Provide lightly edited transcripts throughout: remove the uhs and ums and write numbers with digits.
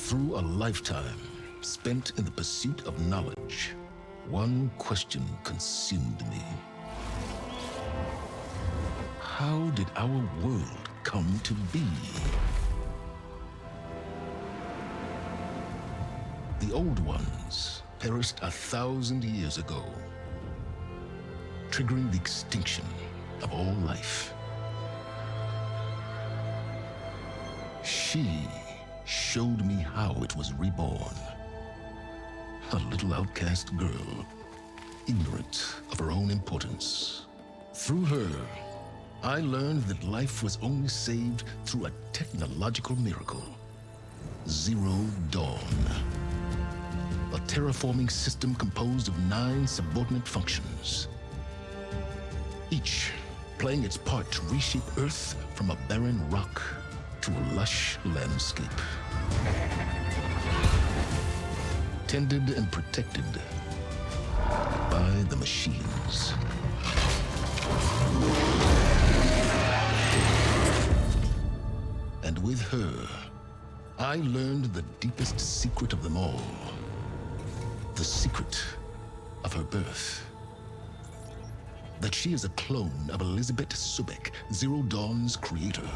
Through a lifetime spent in the pursuit of knowledge, one question consumed me. How did our world come to be? The old ones perished 1,000 years ago, triggering the extinction of all life. She showed me how it was reborn. A little outcast girl, ignorant of her own importance. Through her, I learned that life was only saved through a technological miracle. Zero Dawn. A terraforming system composed of 9 subordinate functions, each playing its part to reshape Earth from a barren rock to a lush landscape. Tended and protected by the machines. And with her, I learned the deepest secret of them all. The secret of her birth. That she is a clone of Elizabeth Subek, Zero Dawn's creator.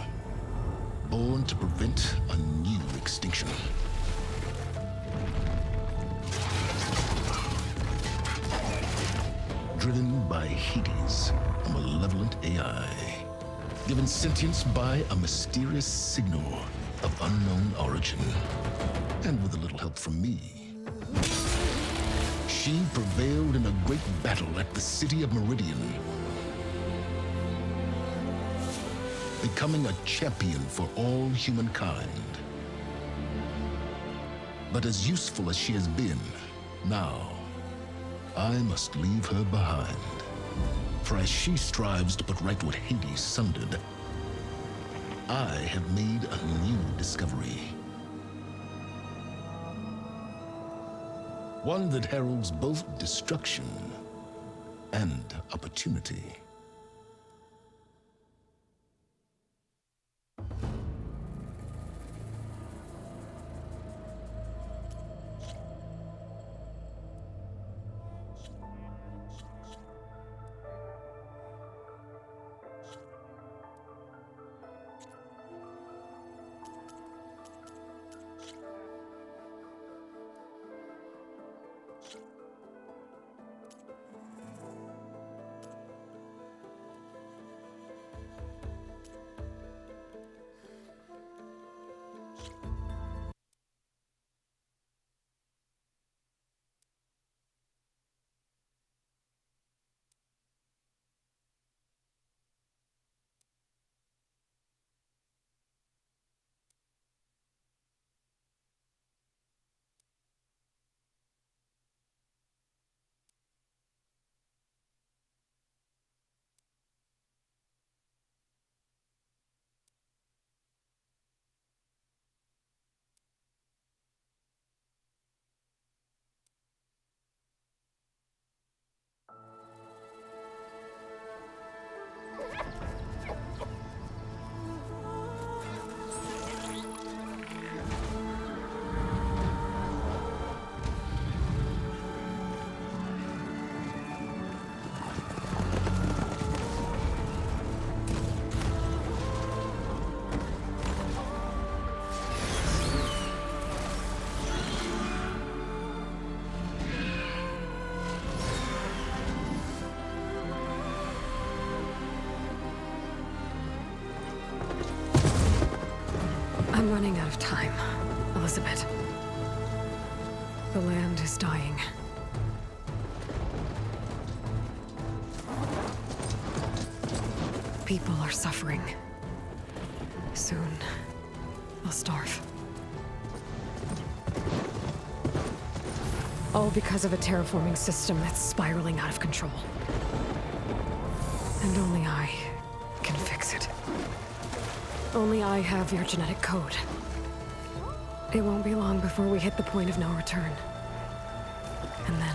Born to prevent a new extinction. Driven by Hades, a malevolent AI. Given sentience by a mysterious signal of unknown origin. And with a little help from me, she prevailed in a great battle at the city of Meridian, becoming a champion for all humankind. But as useful as she has been, now, I must leave her behind. For as she strives to put right what Hades sundered, I have made a new discovery. One that heralds both destruction and opportunity. I'm running out of time, Elizabeth. The land is dying. People are suffering. Soon, they'll starve. All because of a terraforming system that's spiraling out of control. And only I can fix it. Only I have your genetic code. It won't be long before we hit the point of no return. And then...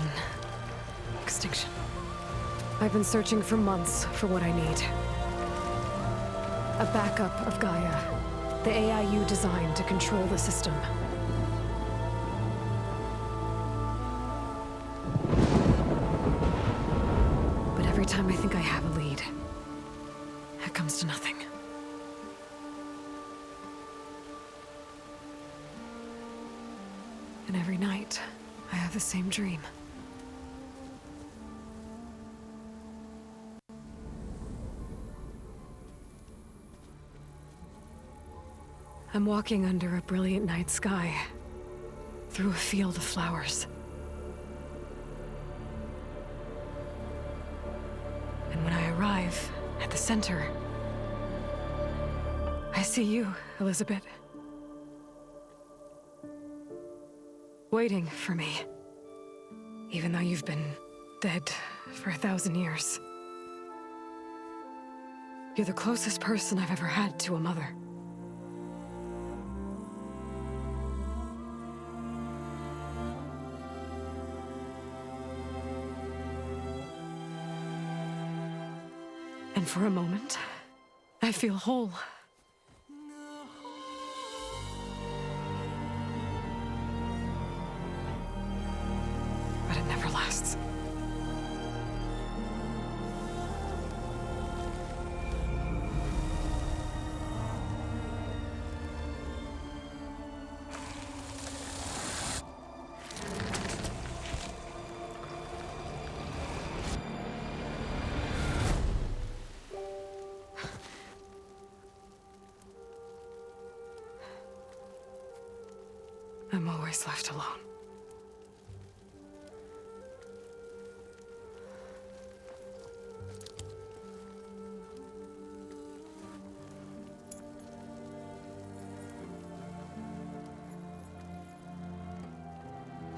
extinction. I've been searching for months for what I need. A backup of Gaia. The AI you designed to control the system. time I think I have a lead, it comes to nothing. And every night, I have the same dream. I'm walking under a brilliant night sky, through a field of flowers. And when I arrive at the center, I see you, Elizabeth. Waiting for me. Even though you've been dead for 1,000 years. You're the closest person I've ever had to a mother. And for a moment, I feel whole. But it never lasts. I'm always left alone.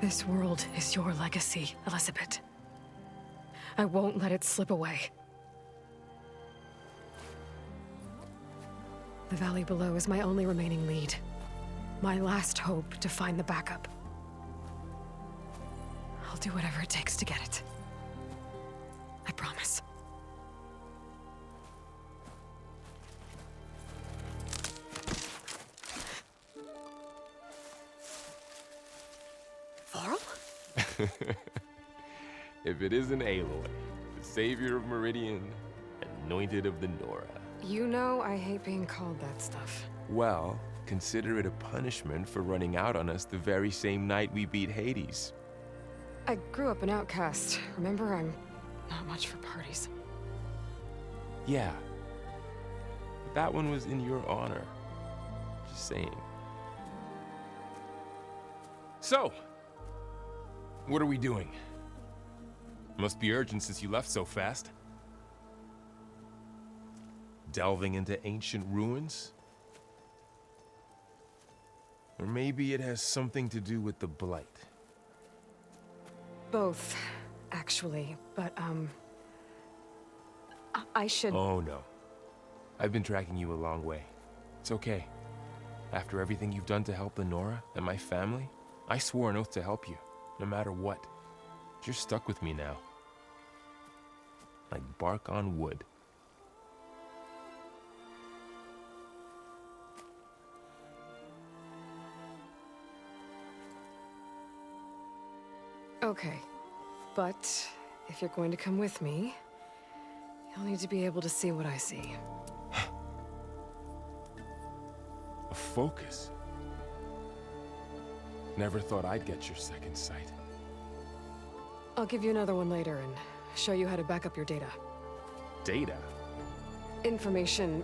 This world is your legacy, Elizabeth. I won't let it slip away. The valley below is my only remaining lead. My last hope to find the backup. I'll do whatever it takes to get it. I promise. Varl? If it isn't Aloy, the savior of Meridian, anointed of the Nora. You know I hate being called that stuff. Well, consider it a punishment for running out on us the very same night we beat Hades. I grew up an outcast. Remember, I'm not much for parties. Yeah. But that one was in your honor. Just saying. So, what are we doing? Must be urgent since you left so fast. Delving into ancient ruins? Or maybe it has something to do with the Blight. Both, actually, but, I should... Oh, no. I've been tracking you a long way. It's okay. After everything you've done to help the Nora and my family, I swore an oath to help you, no matter what. You're stuck with me now. Like bark on wood. Okay, but if you're going to come with me, you'll need to be able to see what I see. A focus? Never thought I'd get your second sight. I'll give you another one later and show you how to back up your data. Data? Information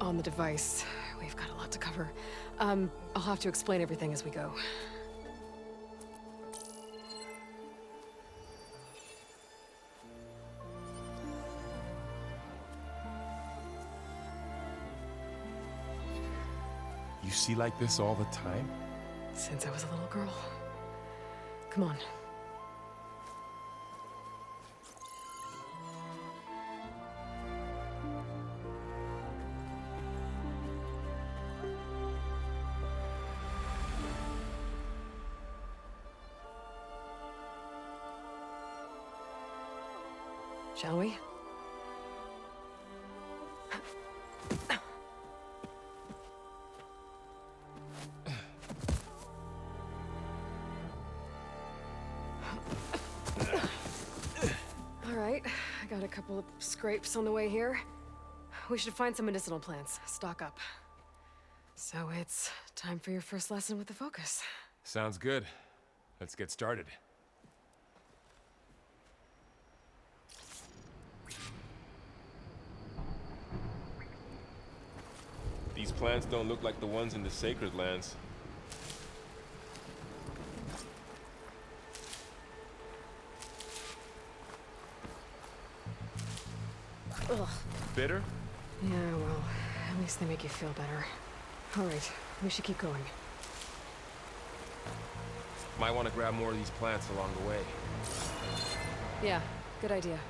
on the device. We've got a lot to cover. I'll have to explain everything as we go. You see like this all the time? Since I was a little girl. Come on. Shall we? Got a couple of scrapes on the way here. We should find some medicinal plants, stock up. So it's time for your first lesson with the Focus. Sounds good. Let's get started. These plants don't look like the ones in the Sacred Lands. Ugh. Bitter? Yeah, well, at least they make you feel better. All right, we should keep going. Might want to grab more of these plants along the way. Yeah, good idea.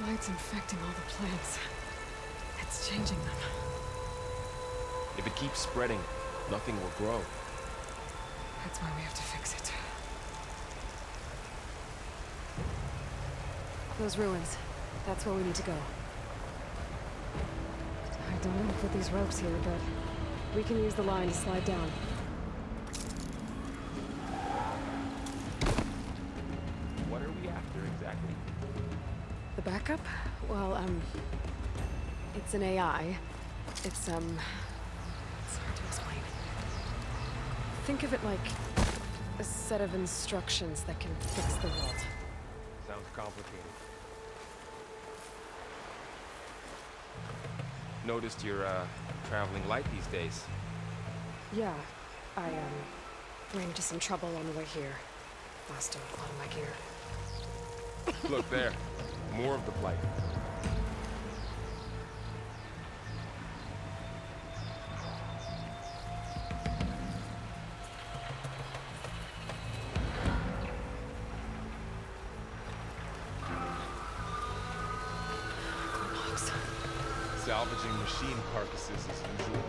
It's infecting all the plants. It's changing them. If it keeps spreading, nothing will grow. That's why we have to fix it. Those ruins. That's where we need to go. I don't know how to put these ropes here, but we can use the line to slide down. What are we after exactly? The backup? Well, it's an AI. It's hard to explain. Think of it like a set of instructions that can fix the world. Sounds complicated. Noticed you're, traveling light these days. Yeah, I, ran into some trouble on the way here. Lost a lot of my gear. Look there. More of the blight. Logs. Salvaging machine carcasses as usual.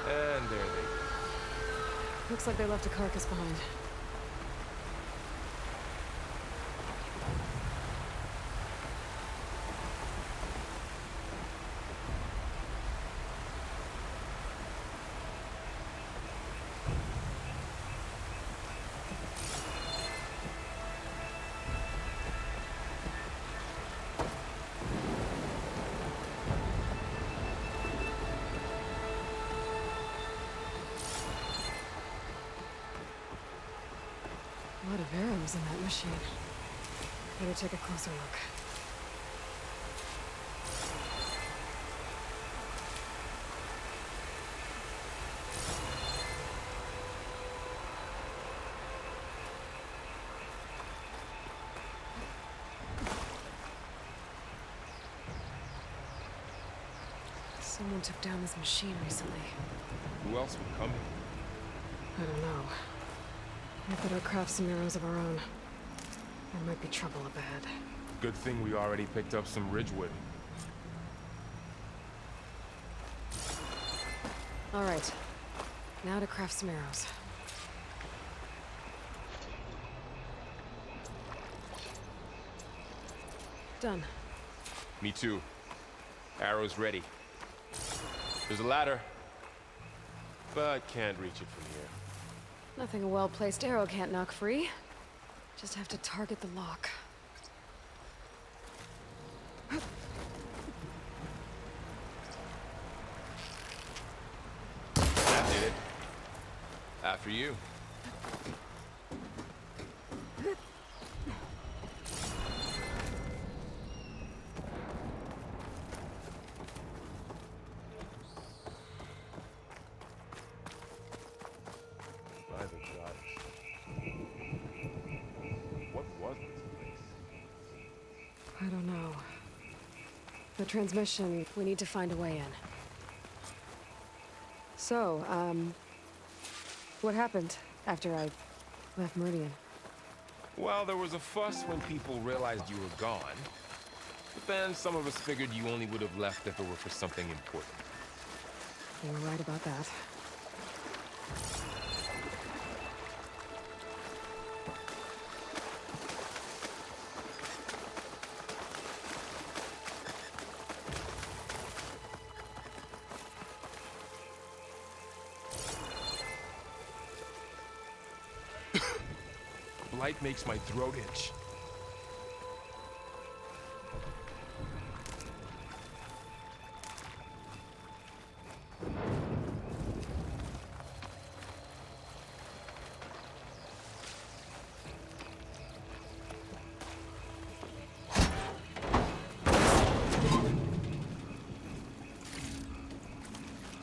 And there they go. Looks like they left a carcass behind. A lot of arrows in that machine. Better take a closer look. Someone took down this machine recently. Who else would come here? I don't know. We better craft some arrows of our own. There might be trouble up ahead. Good thing we already picked up some ridgewood. All right. Now to craft some arrows. Done. Me too. Arrows ready. There's a ladder, but can't reach it from here. Nothing a well-placed arrow can't knock free. Just have to target the lock. That did it. After you. The transmission, we need to find a way in. So, what happened after I left Meridian? Well, there was a fuss when people realized you were gone. But then some of us figured you only would have left if it were for something important. You were right about that. Light makes my throat itch.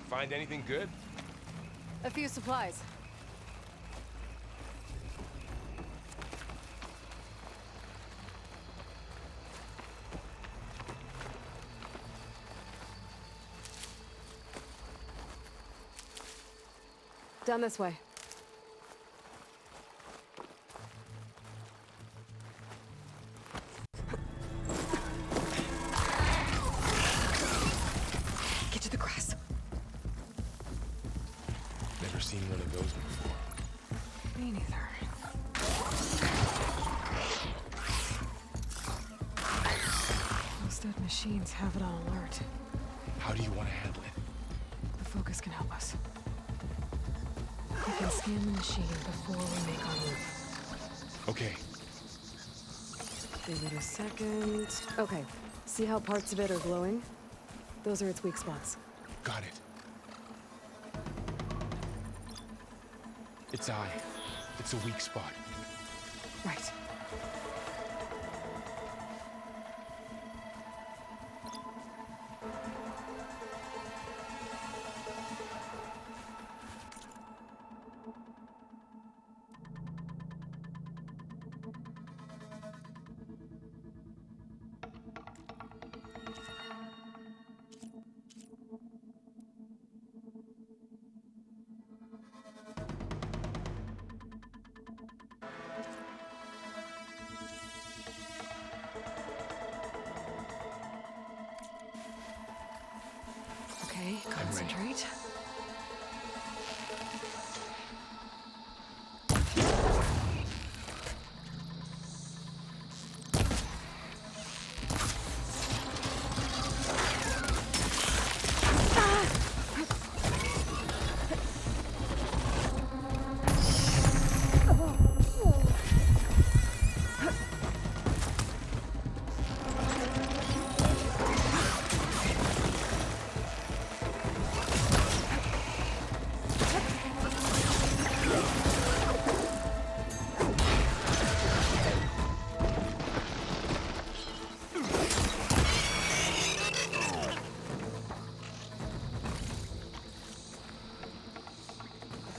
Find anything good? A few supplies. Down this way. Get to the grass. Never seen one of those before. Me neither. Those dead machines have it on alert. How do you want to handle it? The focus can help us. We can scan the machine before we make our move. Okay. Give it a second. Okay. See how parts of it are glowing? Those are its weak spots. Got it. Its eye. It's a weak spot. Right. Okay, concentrate.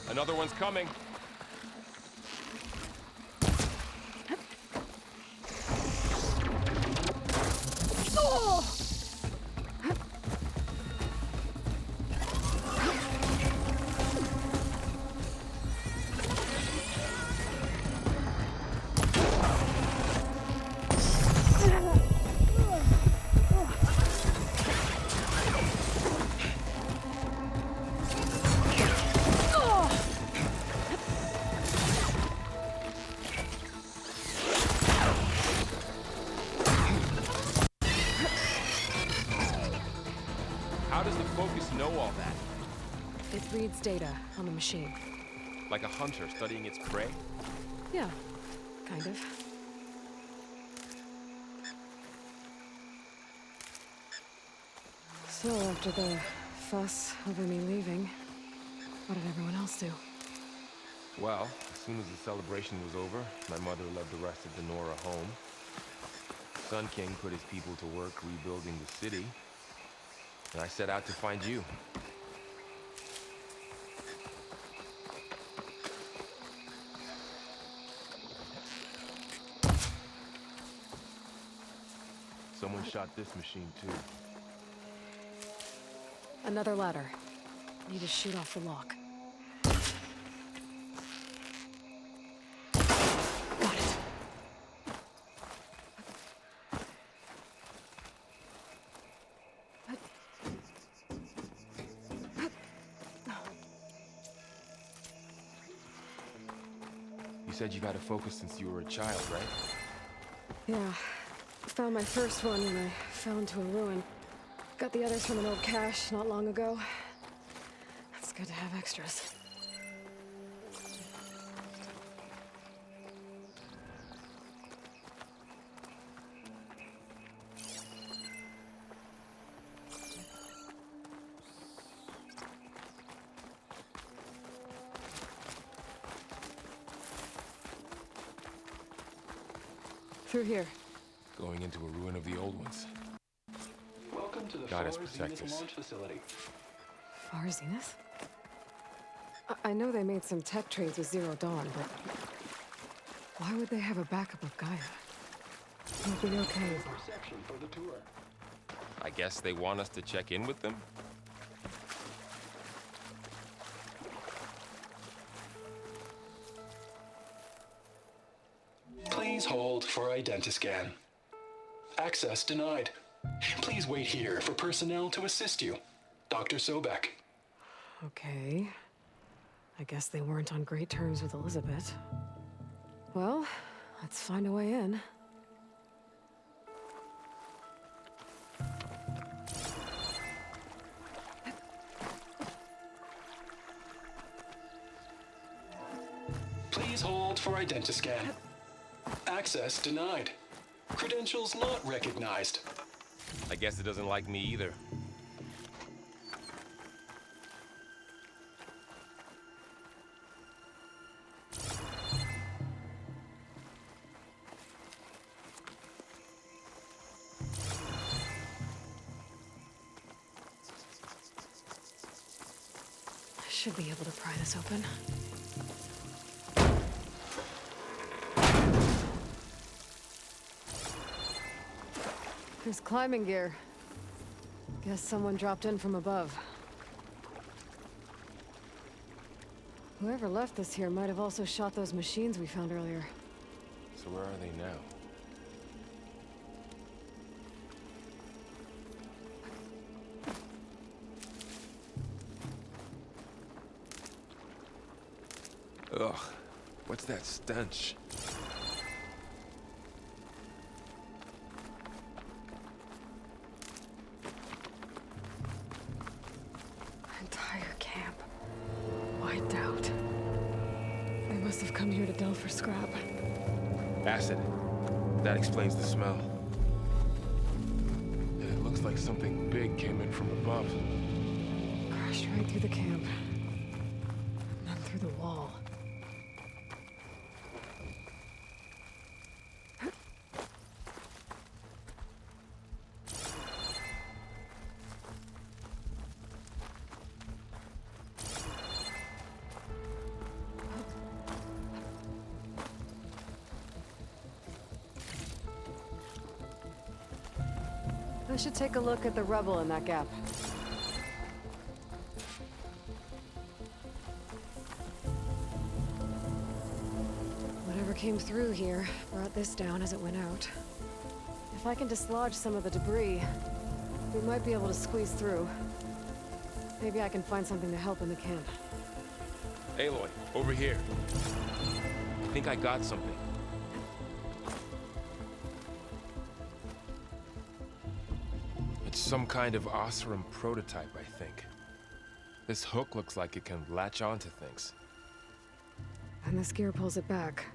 Another one's coming. How does the focus know all that? It reads data on the machine. Like a hunter studying its prey? Yeah, kind of. So after the fuss over me leaving, what did everyone else do? Well, as soon as the celebration was over, my mother led the rest of the Nora home. Sun King put his people to work rebuilding the city, and I set out to find you. Someone shot this machine too. Another ladder. Need to shoot off the lock. Got it. You said you got a focus since you were a child, right? Yeah. Found my first one when I fell into a ruin. Got the others from an old cache not long ago. It's good to have extras. Through here. Going into a ruin of the old ones. Welcome to the God has Far protected Zenith us. launch facility. Far Zenith? I know they made some tech trades with Zero Dawn, but why would they have a backup of Gaia? It'll be okay. Reception for the tour. I guess they want us to check in with them? Please hold for identiscan. Access denied. Please wait here for personnel to assist you. Dr. Sobek. Okay. I guess they weren't on great terms with Elizabeth. Well, let's find a way in. Please hold for identiscan. Access denied. Credentials not recognized. I guess it doesn't like me either. I should be able to pry this open. There's climbing gear. Guess someone dropped in from above. Whoever left this here might have also shot those machines we found earlier. So where are they now? Ugh, what's that stench? Entire camp. Wiped out. They must have come here to delve for scrap. Acid. That explains the smell. And it looks like something big came in from above. Crashed right through the camp. And then through the wall. I should take a look at the rubble in that gap. Whatever came through here brought this down as it went out. If I can dislodge some of the debris, we might be able to squeeze through. Maybe I can find something to help in the camp. Aloy, over here. I think I got something. It's some kind of Oseram prototype, I think. This hook looks like it can latch onto things. And this gear pulls it back.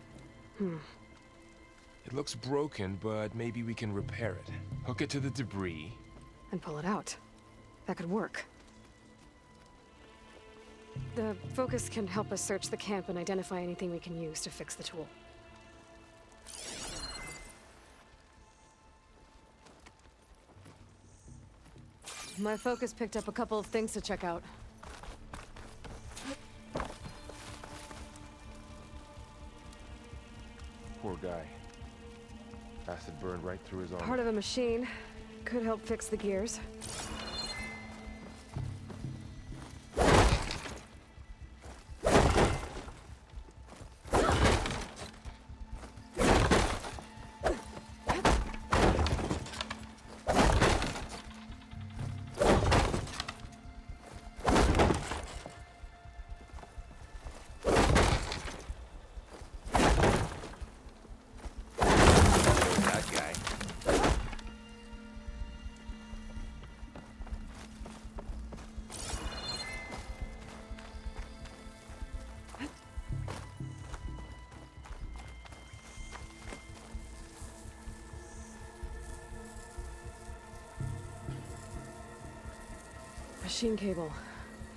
It looks broken, but maybe we can repair it. Hook it to the debris. And pull it out. That could work. The focus can help us search the camp and identify anything we can use to fix the tool. My focus picked up a couple of things to check out. Poor guy. Acid burned right through his arm. Part of a machine. Could help fix the gears. machine cable.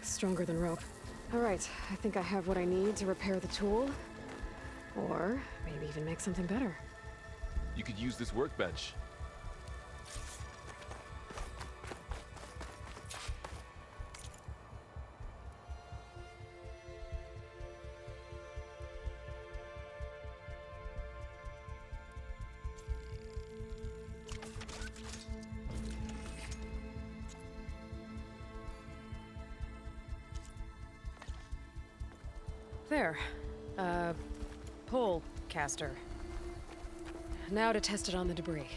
Stronger than rope. Alright, I think I have what I need to repair the tool. Or maybe even make something better. You could use this workbench. There. Pull caster. Now to test it on the debris.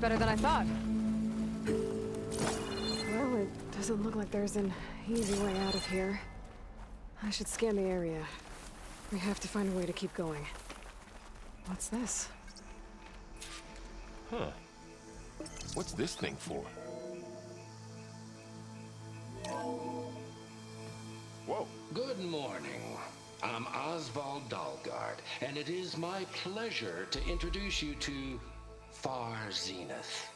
Better than I thought. Well, it doesn't look like there's an easy way out of here. I should scan the area. We have to find a way to keep going. What's this? Huh. What's this thing for? Whoa. Good morning. I'm Oswald Dalgard, and it is my pleasure to introduce you to Far Zenith.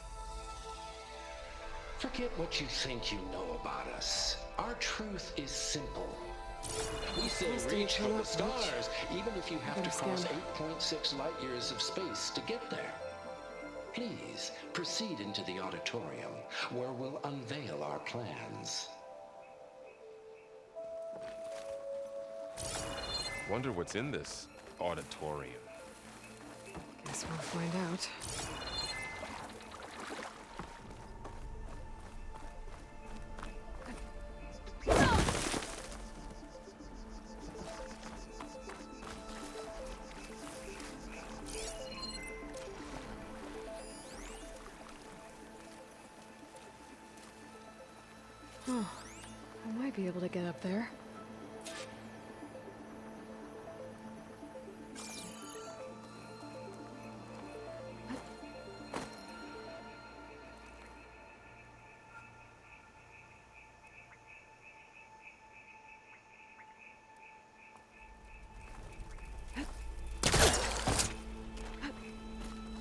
Forget what you think you know about us. Our truth is simple. We say reach for the stars, even if you have to cross 8.6 light years of space to get there. Please proceed into the auditorium, where we'll unveil our plans. Wonder what's in this auditorium. Guess we'll find out. Oh, I might be able to get up there.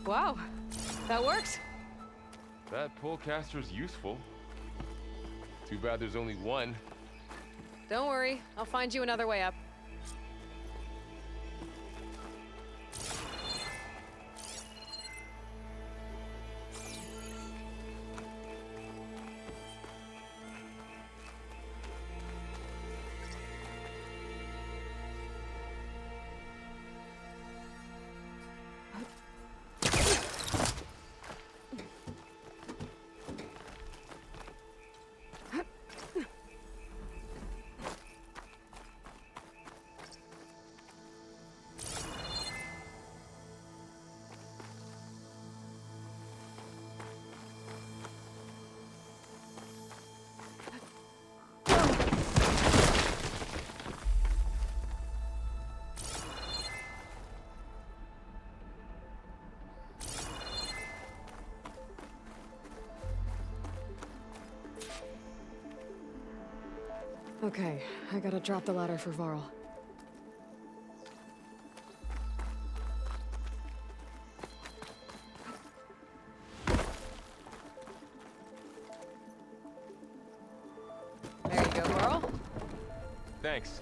Wow, that works. That pullcaster's useful. Too bad there's only one. Don't worry, I'll find you another way up. Okay, I gotta drop the ladder for Varl. Thanks.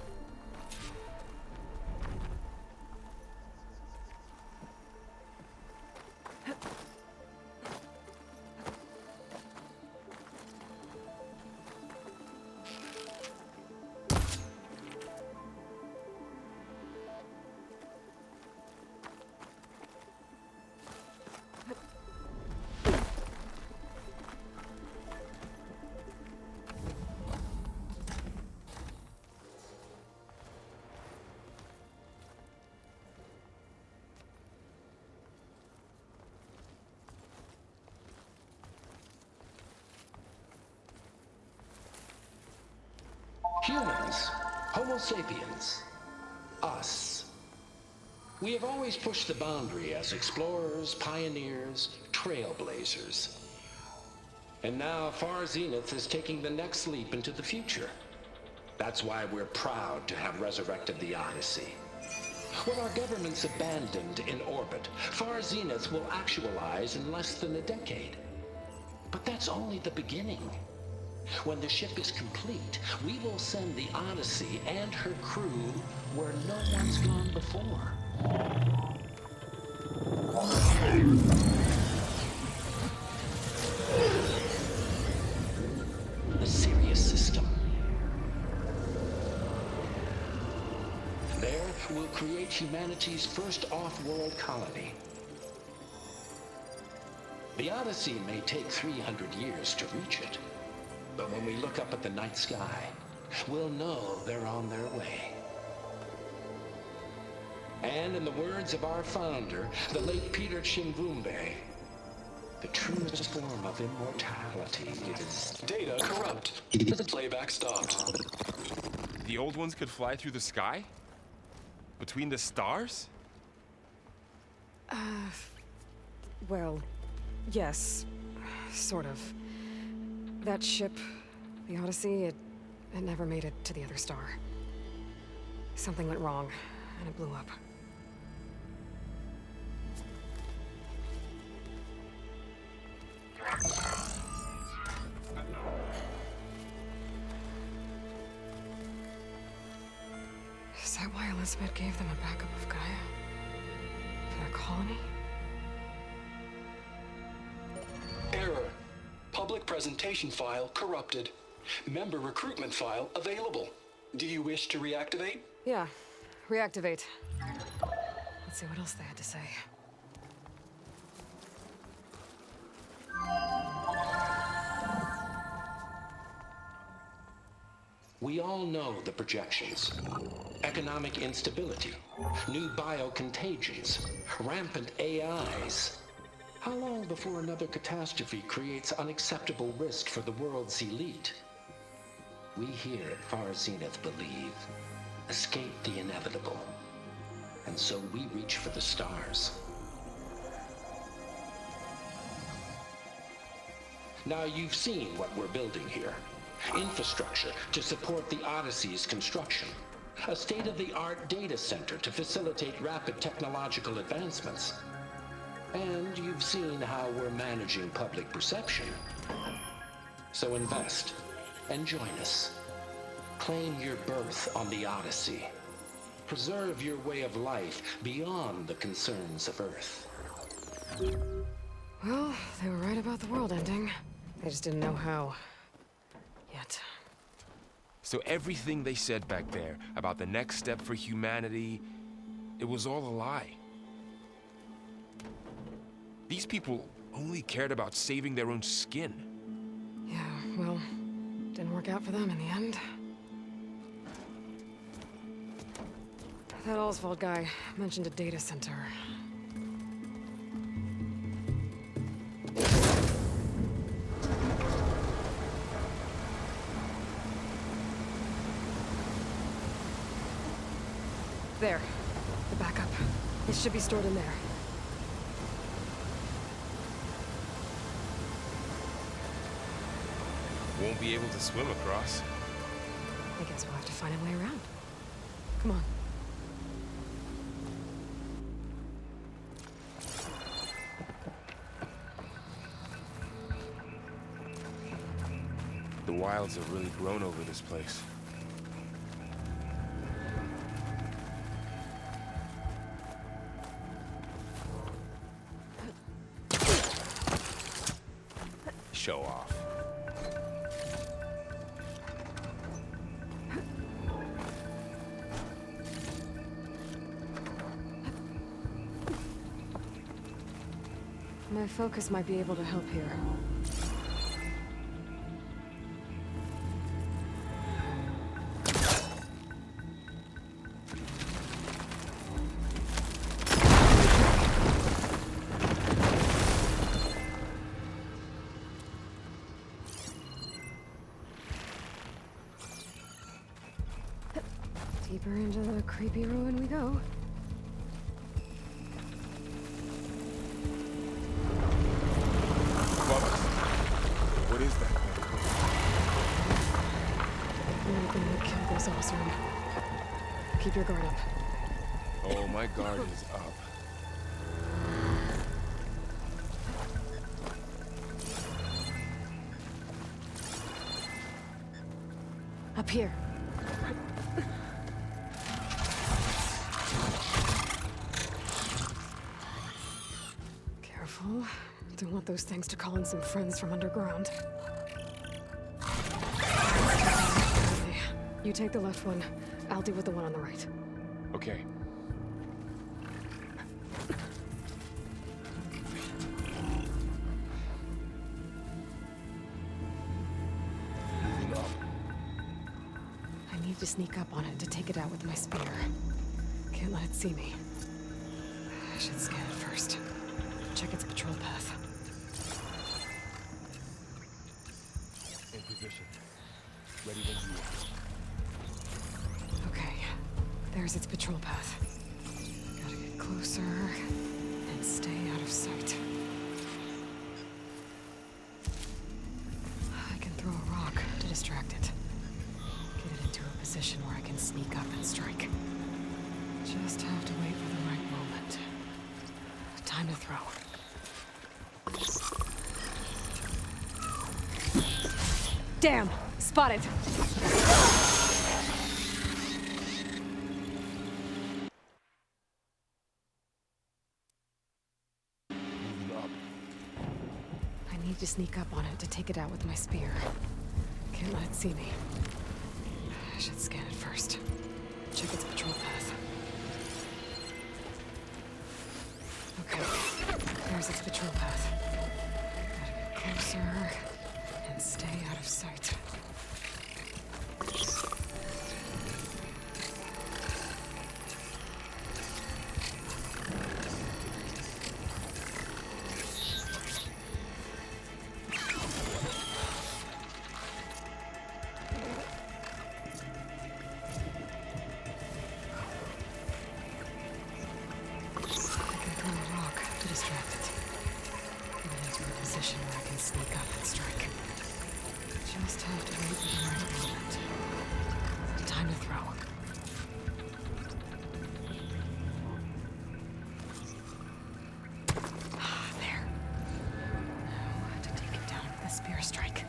Humans, Homo sapiens, us. We have always pushed the boundary as explorers, pioneers, trailblazers. And now Far Zenith is taking the next leap into the future. That's why we're proud to have resurrected the Odyssey. What our governments abandoned in orbit, Far Zenith will actualize in less than a decade. But that's only the beginning. When the ship is complete, we will send the Odyssey and her crew where no one's gone before. The Sirius system. There, we'll create humanity's first off-world colony. The Odyssey may take 300 years to reach it. But when we look up at the night sky, we'll know they're on their way. And in the words of our founder, the late Peter Chimvumbe, the truest form of immortality is... Data corrupt. Playback stopped. The old ones could fly through the sky? Between the stars? Well, yes. Sort of. That ship, the Odyssey, it never made it to the other star. Something went wrong, and it blew up. Is that why Elizabeth gave them a backup of Gaia? For their colony? Error. Public presentation file corrupted. Member recruitment file available. Do you wish to reactivate? Yeah, reactivate. Let's see what else they had to say. We all know the projections. Economic instability, new biocontagions, rampant AIs. How long before another catastrophe creates unacceptable risk for the world's elite? We here at Far Zenith believe, escape the inevitable. And so we reach for the stars. Now you've seen what we're building here. Infrastructure to support the Odyssey's construction. A state-of-the-art data center to facilitate rapid technological advancements. And you've seen how we're managing public perception. So invest and join us. Claim your berth on the Odyssey. Preserve your way of life beyond the concerns of Earth. Well, they were right about the world ending. They just didn't know how. Yet. So everything they said back there about the next step for humanity, it was all a lie. These people only cared about saving their own skin. Yeah, well, didn't work out for them in the end. That Oswald guy mentioned a data center. There. The backup. It should be stored in there. Won't be able to swim across. I guess we'll have to find a way around. Come on. The wilds have really grown over this place. show off. My focus might be able to help here. Deeper into the creepy ruin we go. What is that? Anything would kill this awesome. Keep your guard up. Oh, my guard is up. Up here. Careful. Don't want those things to call in some friends from underground. You take the left one. I'll deal with the one on the right. Okay. Moving up. I need to sneak up on it to take it out with my spear. Can't let it see me. I should scan it first. Check its patrol path. In position. Ready when you are. Okay, there's its patrol path. Gotta get closer and stay out of sight. I can throw a rock to distract it. Get it into a position where I can sneak up and strike. Just have to wait for the right moment. Time to throw. Damn! Spotted! Moving up. I need to sneak up on it to take it out with my spear. Can't let it see me. I should scan it first. Check its patrol path. Okay, there's its patrol path. Gotta get closer and stay out of sight. Just have to wait for the right moment. Time to throw. There. Now to take it down with a spear strike.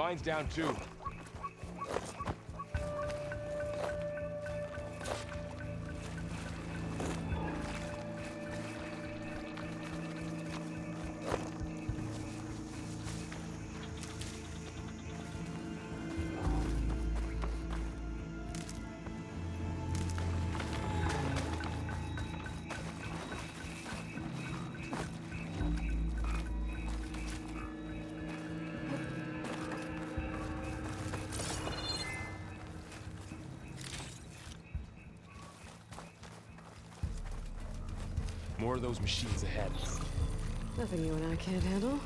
Mine's down too. More of those machines ahead. Nothing you and I can't handle.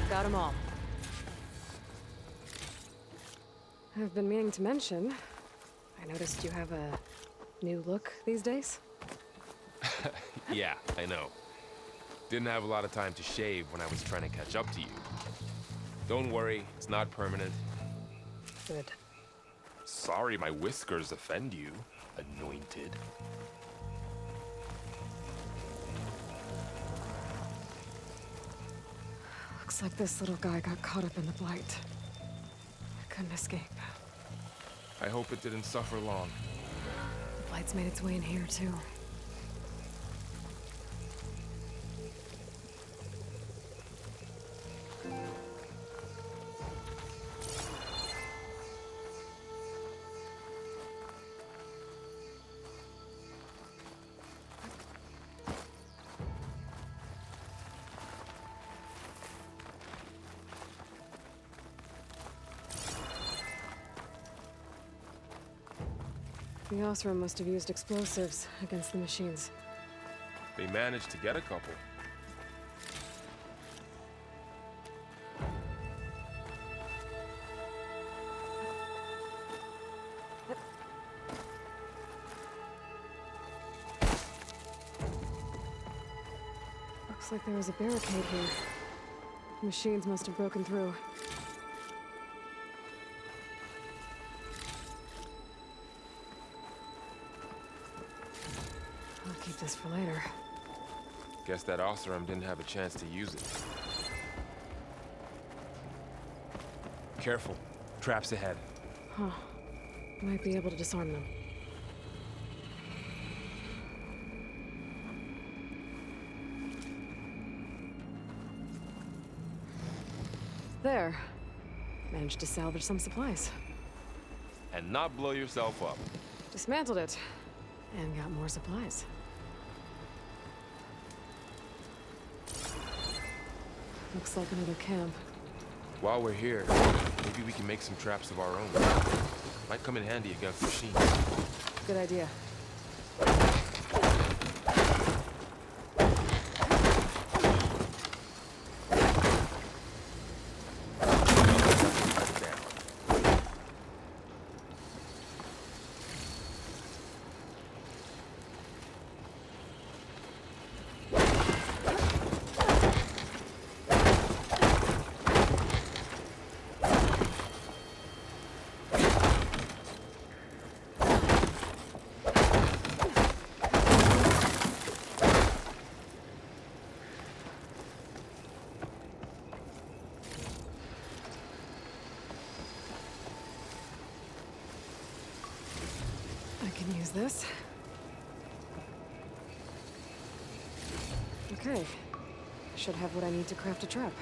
Got 'em all. I've been meaning to mention, I noticed you have a new look these days. Yeah, I know. Didn't have a lot of time to shave when I was trying to catch up to you. Don't worry, it's not permanent. Good. Sorry my whiskers offend you, anointed. Looks like this little guy got caught up in the blight. I couldn't escape. I hope it didn't suffer long. The blight's made its way in here, too. The Osram must have used explosives against the machines. They managed to get a couple. Looks like there was a barricade here. The machines must have broken through. I'll keep this for later. Guess that Osram didn't have a chance to use it. Careful. Traps ahead. Huh. Might be able to disarm them. There. Managed to salvage some supplies. And not blow yourself up. Dismantled it. And got more supplies. Looks like another camp. While we're here, maybe we can make some traps of our own. Might come in handy against machines. Good idea. I can use this. Okay. Should have what I need to craft a trap.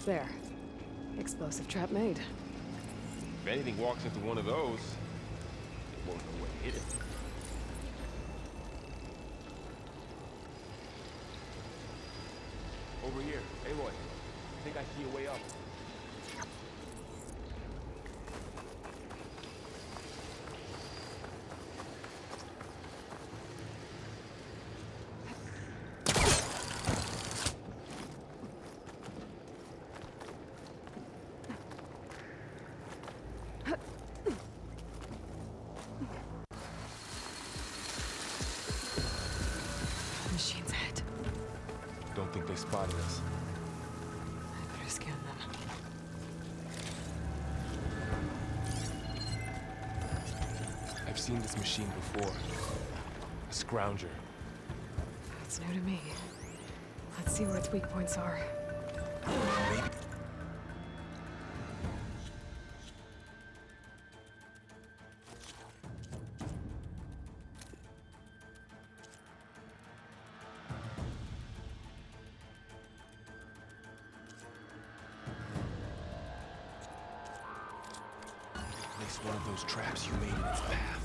There. Explosive trap made. If anything walks into one of those, it won't know what hit it. Over here. Aloy, I think I see a way up. Machine's ahead. Don't think they spotted us. I better scan them. I've seen this machine before. A scrounger. It's new to me. Let's see where its weak points are. Maybe. Place one of those traps you made in its path.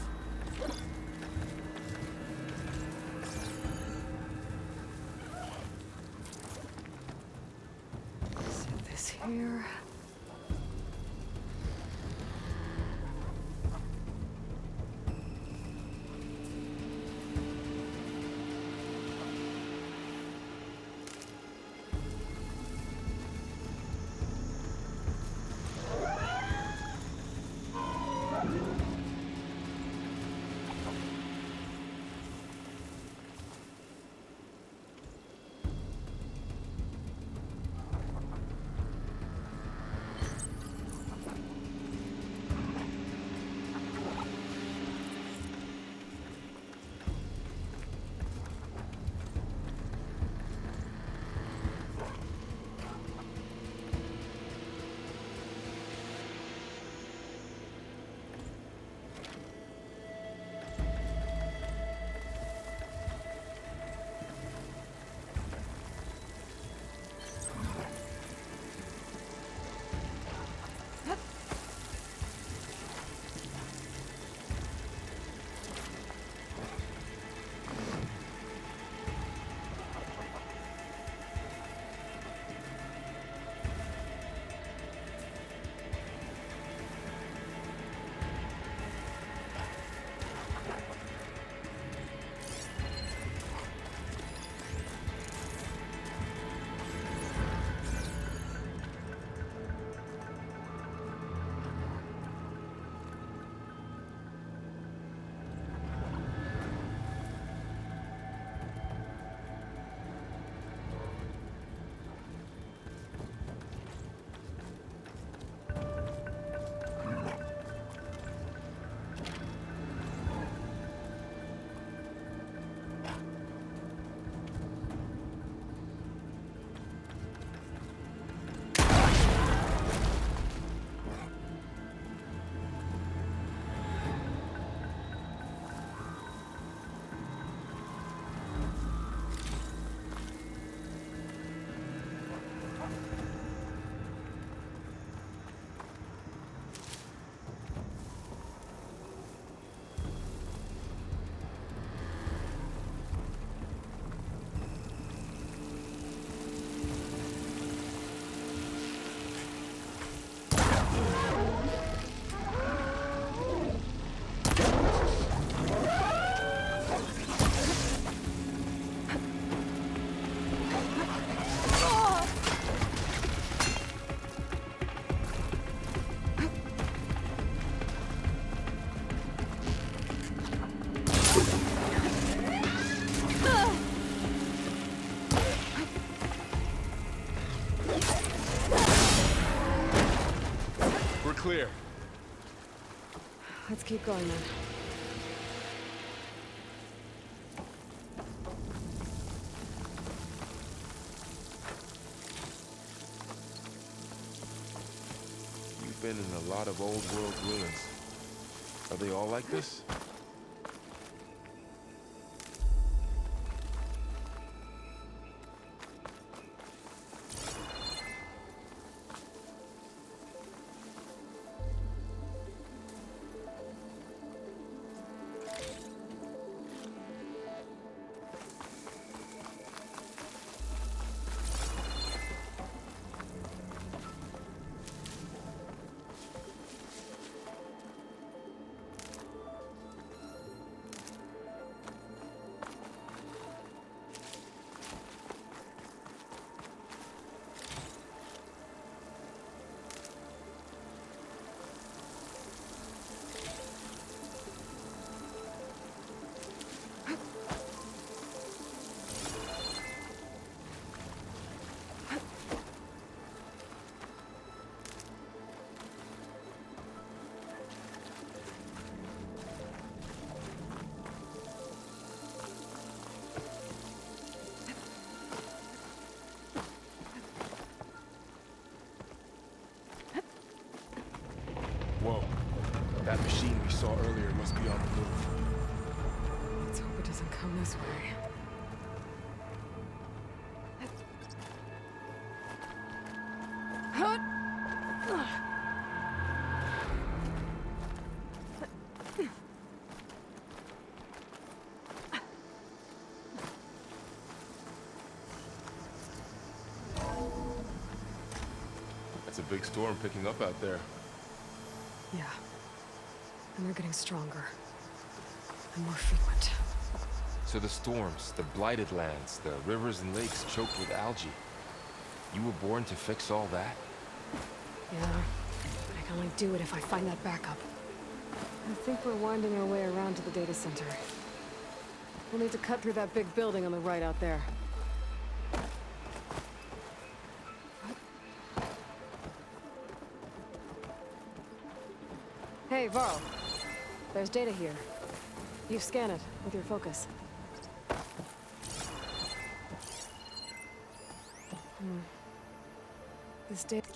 Set this here. keep going then. You've been in a lot of old world ruins. Are they all like this? Whoa. That machine we saw earlier must be on the move. Let's hope it doesn't come this way. That's a big storm picking up out there. Yeah. And they're getting stronger. And more frequent. So the storms, the blighted lands, the rivers and lakes choked with algae. You were born to fix all that? Yeah. But I can only do it if I find that backup. I think we're winding our way around to the data center. We'll need to cut through that big building on the right out there. Hey, Varl. There's data here. You scan it with your focus. This data...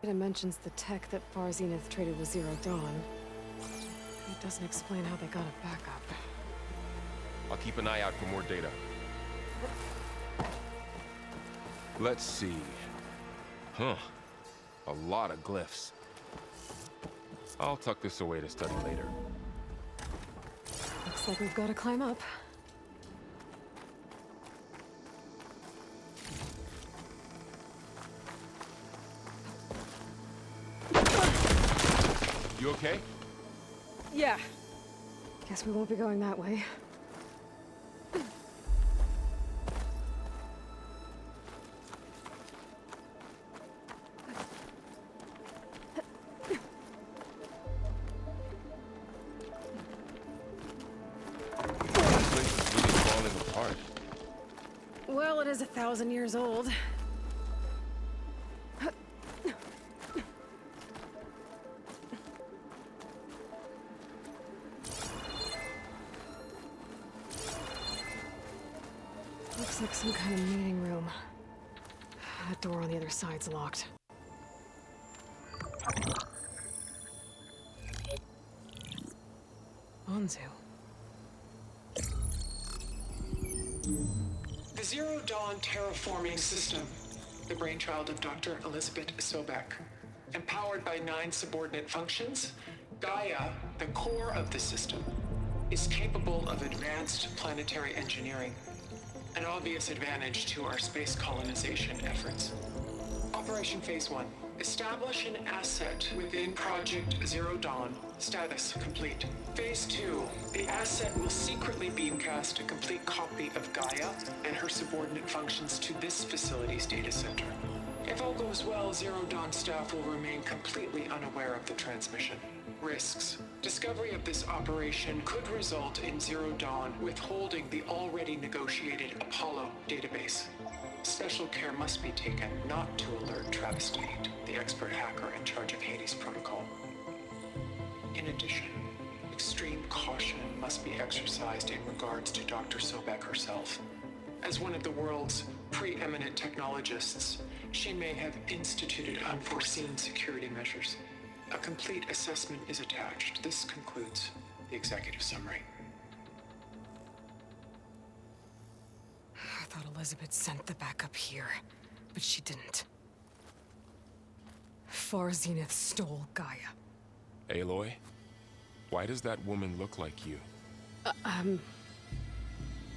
It mentions the tech that Far Zenith traded with Zero Dawn. It doesn't explain how they got it back up. I'll keep an eye out for more data. Let's see. Huh. A lot of glyphs. I'll tuck this away to study later. Looks like we've got to climb up. You okay? Yeah. Guess we won't be going that way. This place is really falling apart. Well, it is 1,000 years old. Looks like some kind of meeting room. That door on the other side's locked. Anzu. This Zero Dawn Terraforming System, the brainchild of Dr. Elizabeth Sobek. Empowered by 9 subordinate functions, Gaia, the core of the system, is capable of advanced planetary engineering, an obvious advantage to our space colonization efforts. Operation Phase 1. Establish an asset within Project Zero Dawn. Status complete. Phase 2. The asset will secretly beamcast a complete copy of Gaia and her subordinate functions to this facility's data center. If all goes well, Zero Dawn staff will remain completely unaware of the transmission. Risks. Discovery of this operation could result in Zero Dawn withholding the already negotiated Apollo database. Special care must be taken not to alert Travis Tate, the expert hacker in charge of Hades Protocol. In addition, extreme caution must be exercised in regards to Dr. Sobek herself. As one of the world's preeminent technologists, she may have instituted unforeseen security measures. A complete assessment is attached. This concludes the executive summary. I thought Elizabeth sent the backup here, but she didn't. Far Zenith stole Gaia. Aloy, why does that woman look like you?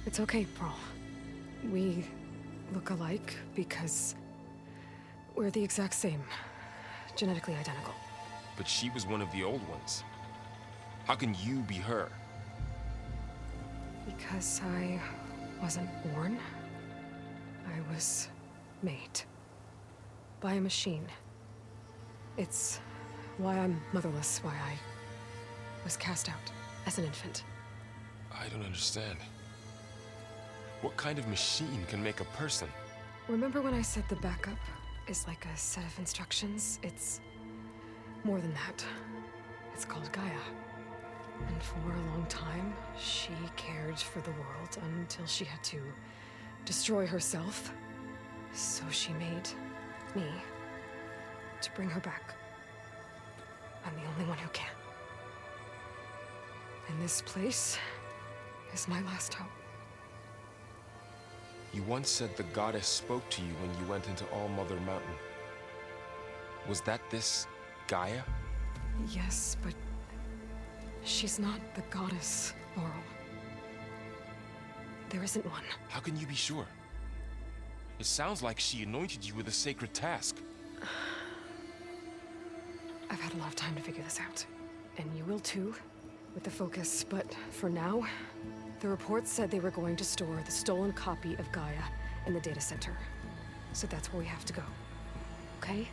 It's okay, Pearl. We look alike because we're the exact same. Genetically identical. But she was one of the old ones. How can you be her? Because I wasn't born. I was made. By a machine. It's why I'm motherless, why I was cast out as an infant. I don't understand. What kind of machine can make a person? Remember when I said the backup is like a set of instructions? It's more than that. It's called Gaia. And for a long time, she cared for the world until she had to destroy herself. So she made me to bring her back. I'm the only one who can. And this place is my last hope. You once said the goddess spoke to you when you went into All Mother Mountain. Was that this Gaia? Yes, but she's not the goddess, Laurel. There isn't one. How can you be sure? It sounds like she anointed you with a sacred task. I've had a lot of time to figure this out. And you will too, with the focus. But for now, the report said they were going to store the stolen copy of Gaia in the data center. So that's where we have to go. Okay?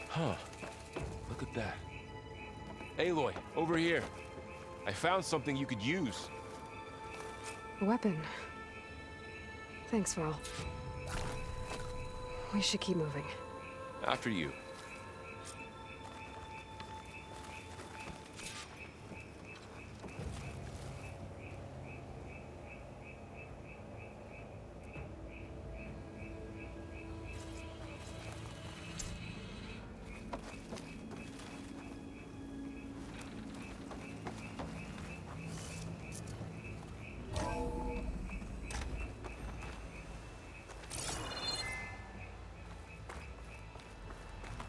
Huh. Look at that. Aloy, over here. I found something you could use. A weapon. Thanks, Val. We should keep moving. After you.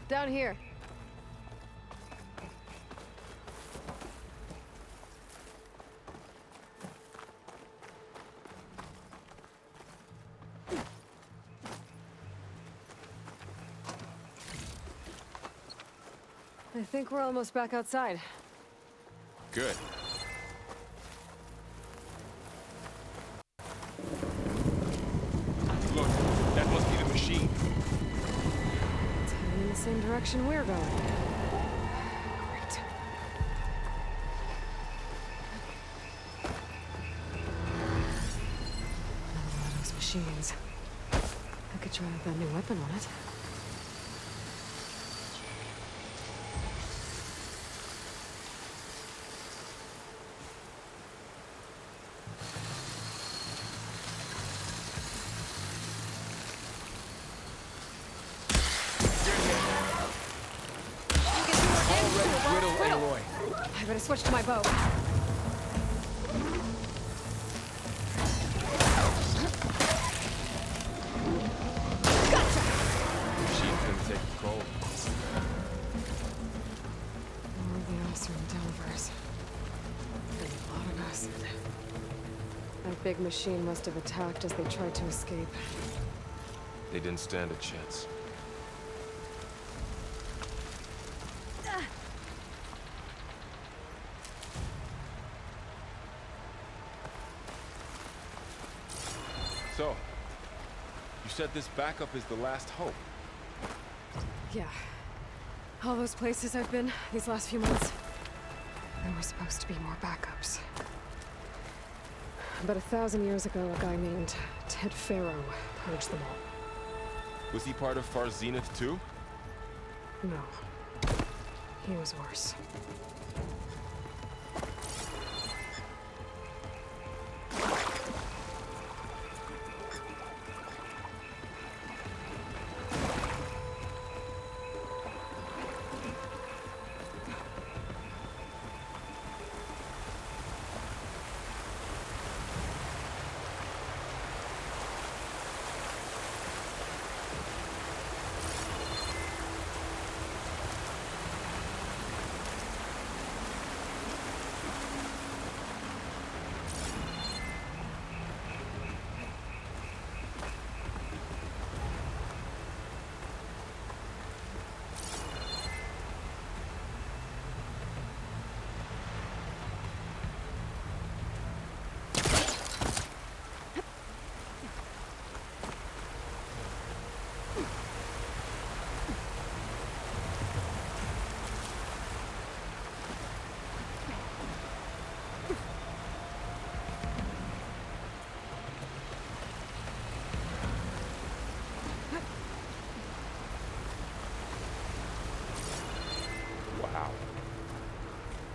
Down here. I think we're almost back outside. Good. Look, that must be the machine. It's heading in the same direction we're going. Great. Another one of those machines. I could try out that new weapon on it. I better switch to my bow. Machine couldn't take the cold. More of the Ossern Delvers. And a lot of acid. That big machine must have attacked as they tried to escape. They didn't stand a chance. So, you said this backup is the last hope. Yeah. All those places I've been these last few months, there were supposed to be more backups. But 1,000 years ago, a guy named Ted Pharaoh purged them all. Was he part of Far Zenith too? No. He was worse. Wow.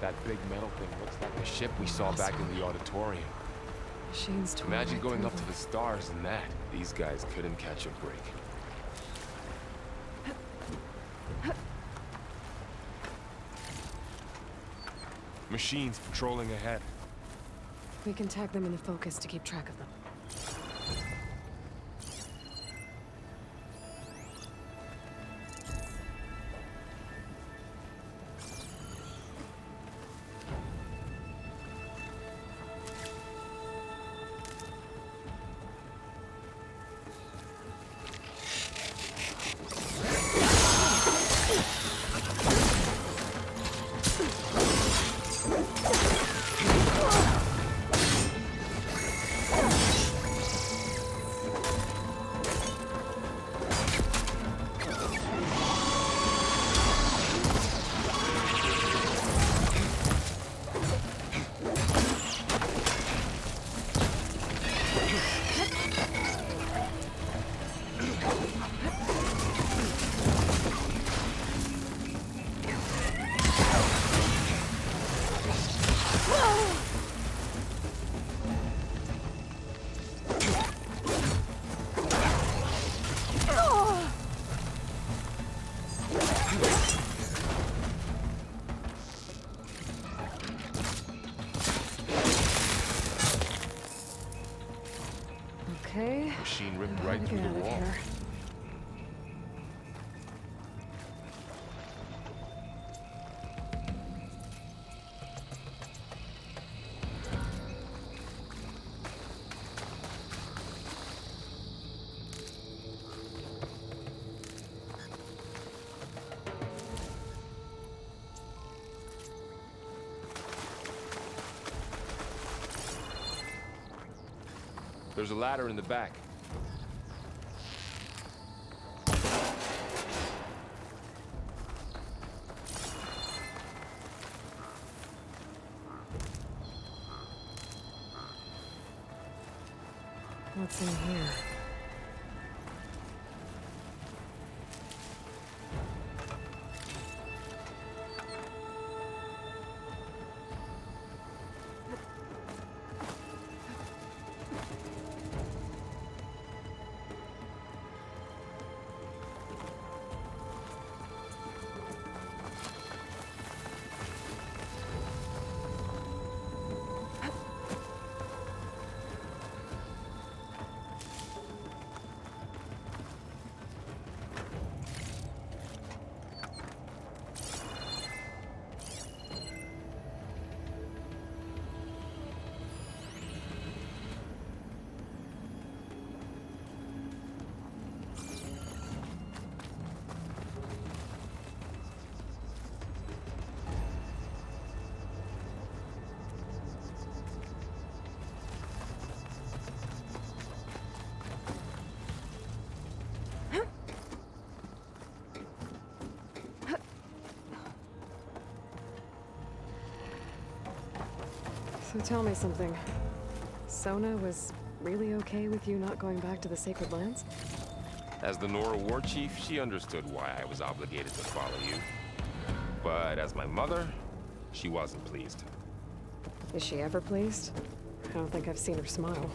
That big metal thing looks like the ship we saw back in the auditorium. Machines tore Imagine right going through up to them. the stars in that. These guys couldn't catch a break. Machines patrolling ahead. We can tag them in the focus to keep track of them. There's a ladder in the back. What's in here? So tell me something. Sona was really okay with you not going back to the Sacred Lands? As the Nora war chief, she understood why I was obligated to follow you. But as my mother, she wasn't pleased. Is she ever pleased? I don't think I've seen her smile.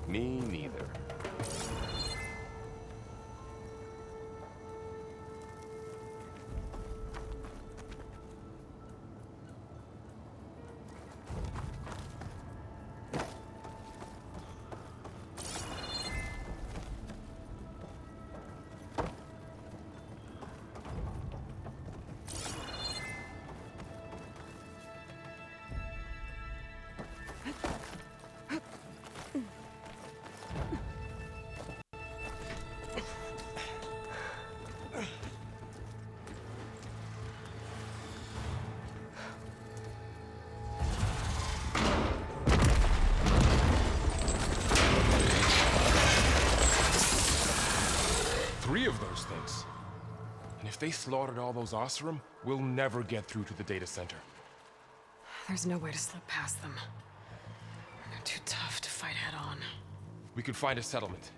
Me neither. Three of those things. And if they slaughtered all those Oseram, we'll never get through to the data center. There's no way to slip past them. They're too tough to fight head-on. We could find a settlement.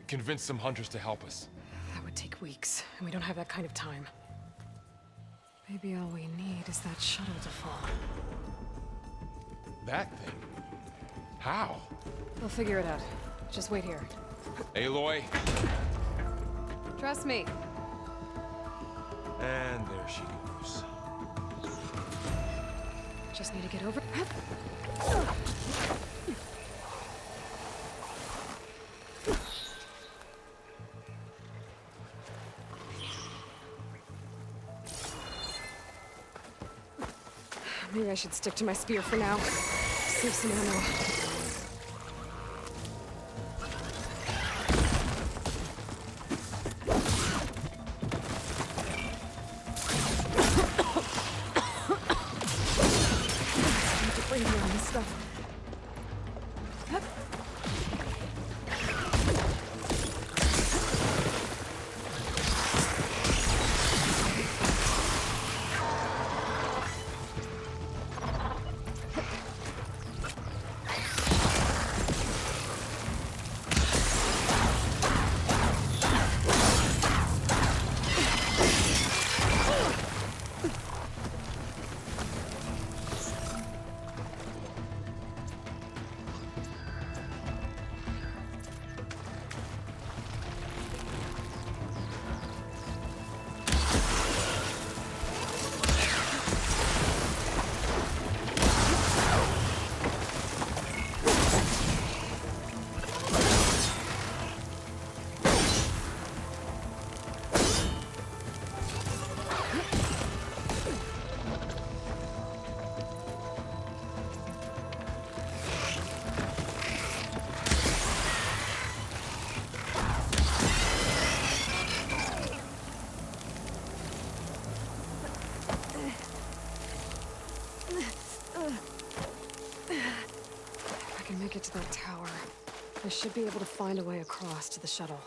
Convince some hunters to help us. That would take weeks, and we don't have that kind of time. Maybe all we need is that shuttle to fall. That thing? How? We'll figure it out. Just wait here. Aloy. Trust me. And there she goes. Just need to get over. Maybe I should stick to my spear for now. Save some ammo. If I can make it to that tower, I should be able to find a way across to the shuttle.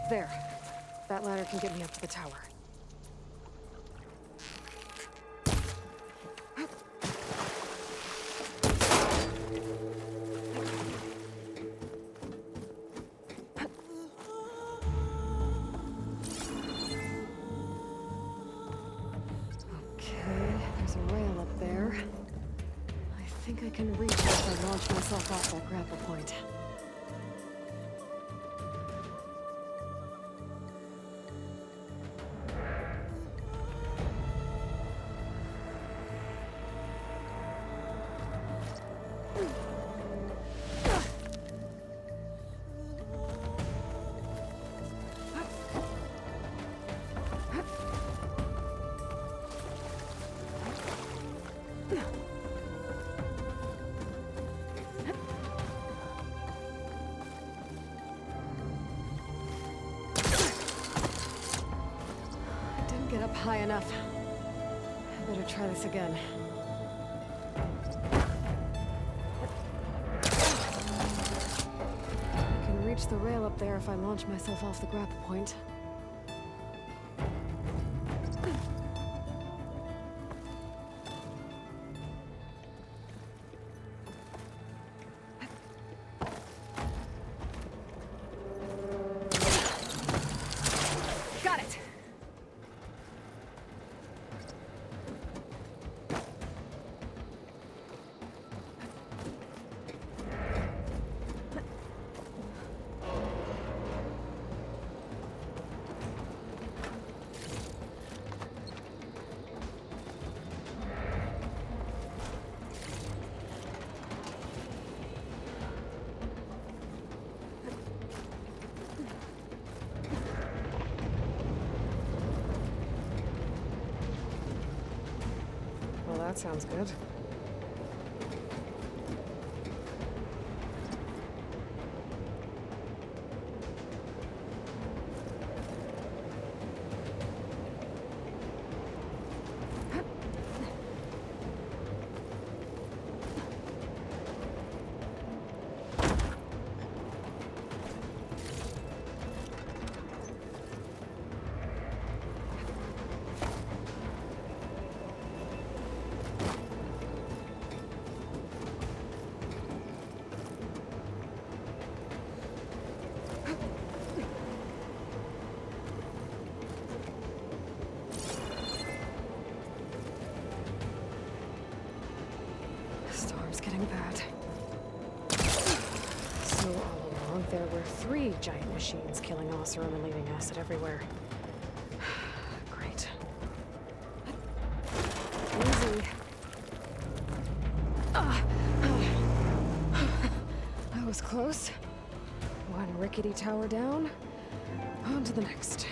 There. That ladder can get me up to the tower. Okay, there's a rail up there. I think I can reach it if I launch myself off that grapple point. Get up high enough. I better try this again. I can reach the rail up there if I launch myself off the grapple point. Got it! Well, that sounds good. Storm's getting bad. So all along, there were 3 giant machines killing Oseram and leaving acid everywhere. Great. Easy. That was close. One rickety tower down. On to the next.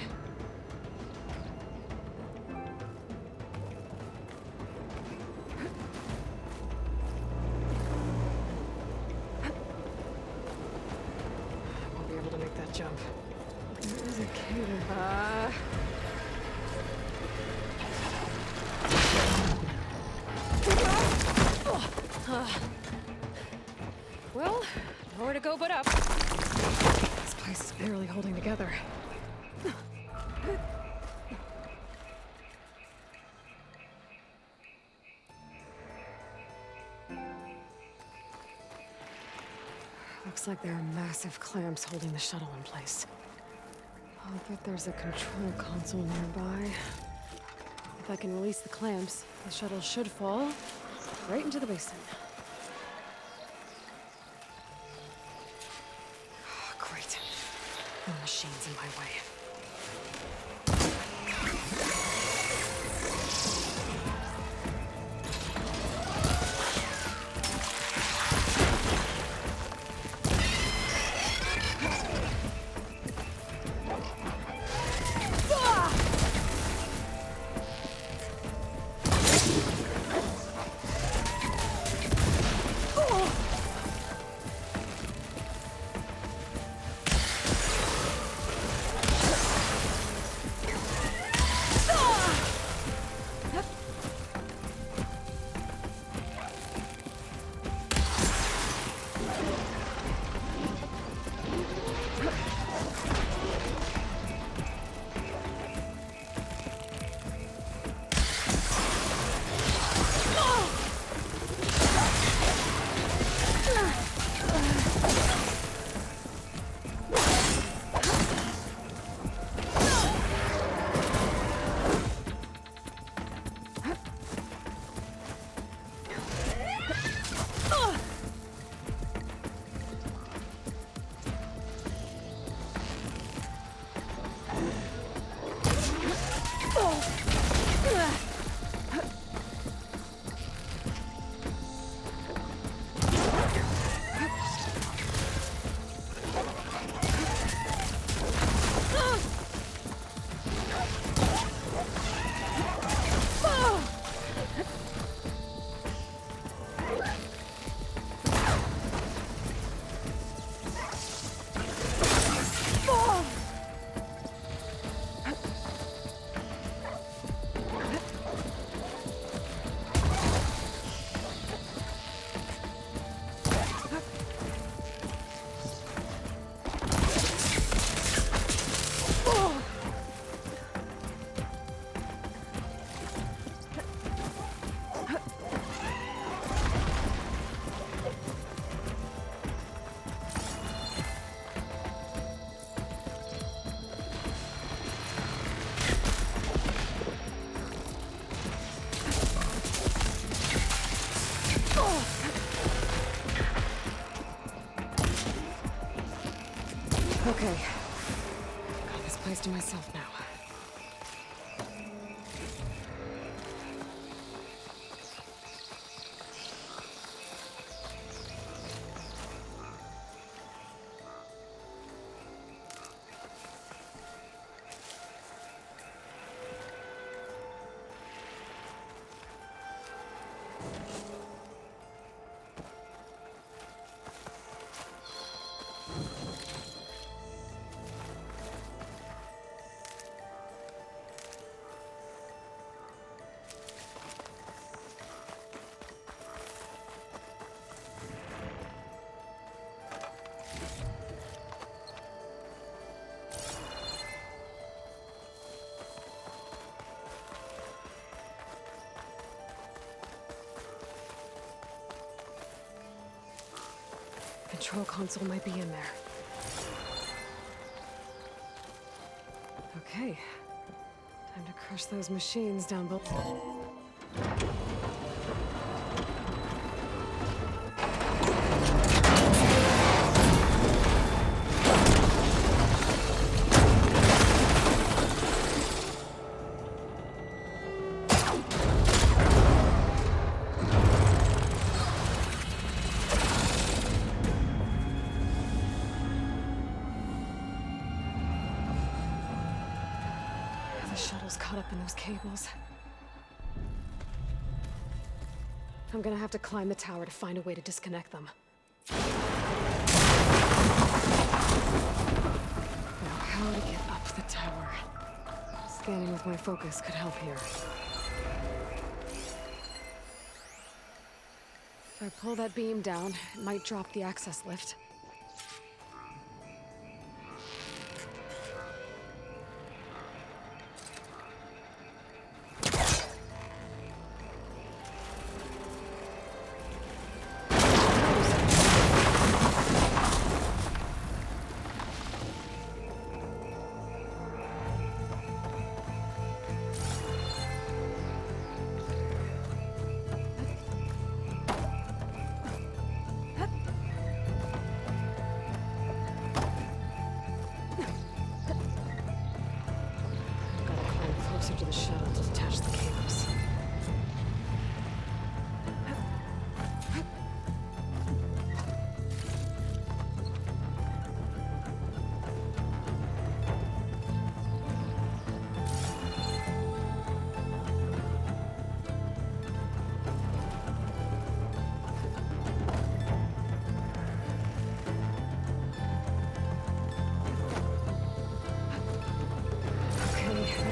Jump. There is a cave. Well, nowhere to go but up. This place is barely holding together. Looks like there are massive clamps holding the shuttle in place. I'll bet there's a control console nearby. If I can release the clamps, the shuttle should fall right into the basin. Great. No machines in my way. Okay. Got this place to myself now. Control console might be in there. Okay. Time to crush those machines down below. The shuttle's caught up in those cables. I'm gonna have to climb the tower to find a way to disconnect them. Now, how to get up the tower? Scanning with my focus could help here. If I pull that beam down, it might drop the access lift. To the shuttle to detach the cables.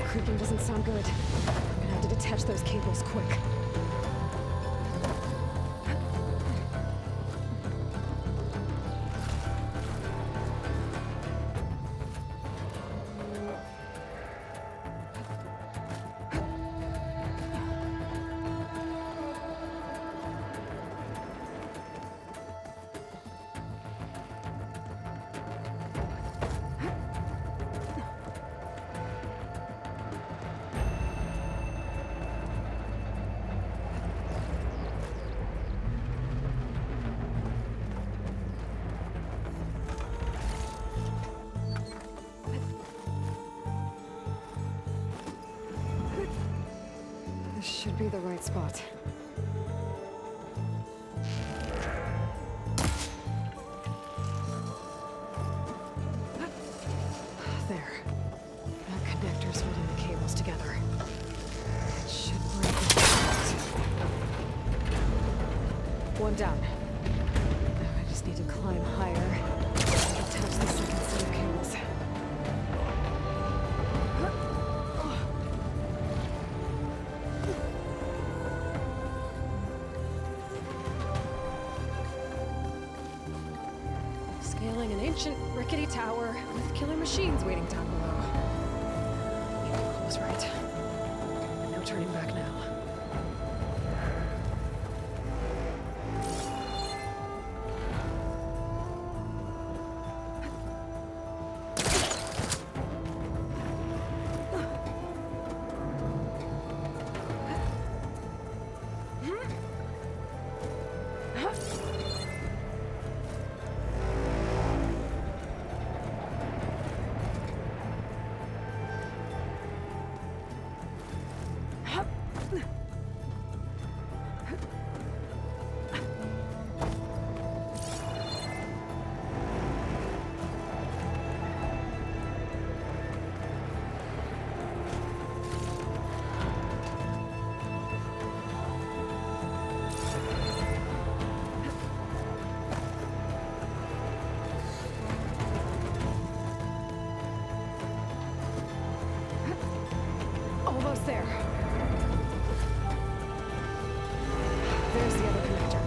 Creaking doesn't sound good. I'm gonna have to detach those cables quick. This should be the right spot. There. That connector's holding the cables together. It should break it apart. One down. Now I just need to climb higher. Attach the second set of cables. Scaling an ancient, rickety tower with killer machines waiting down below. I was right. No turning back now. Almost there. There's the other connector.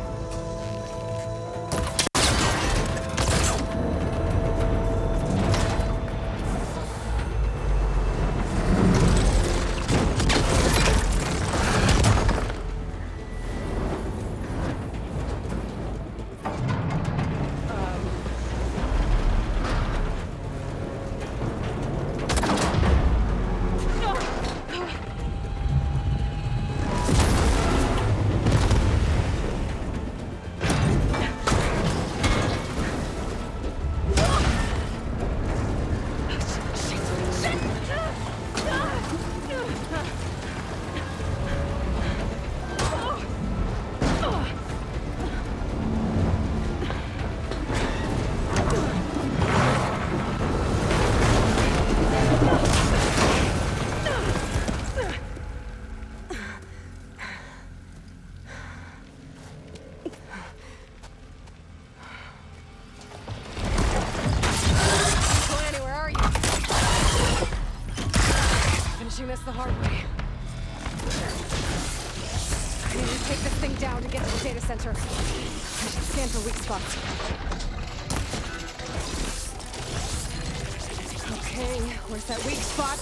now to get to the data center. I should scan for weak spots. Okay, where's that weak spot?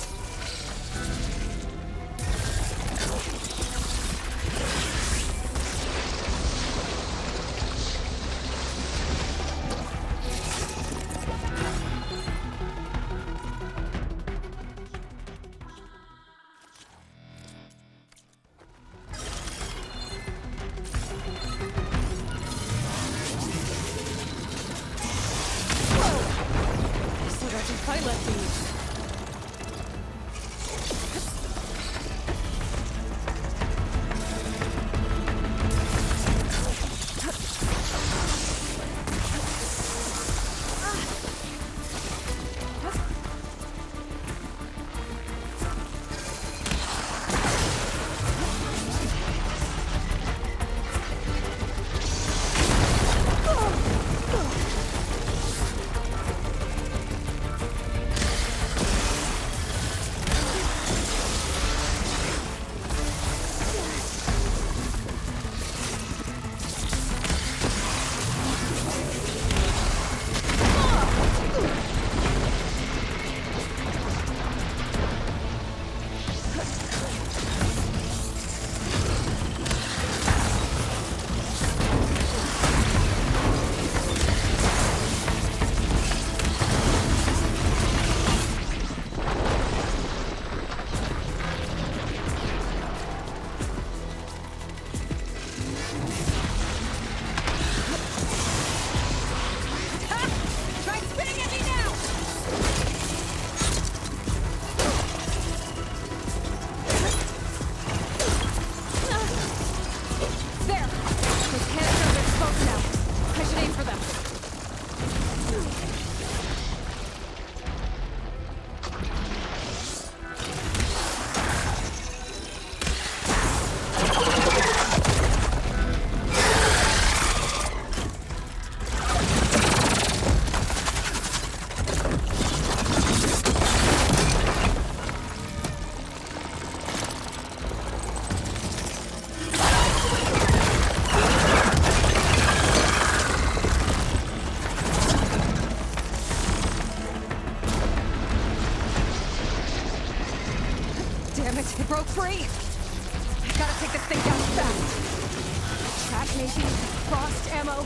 It broke free! I gotta take this thing down fast. Track maybe? Frost ammo?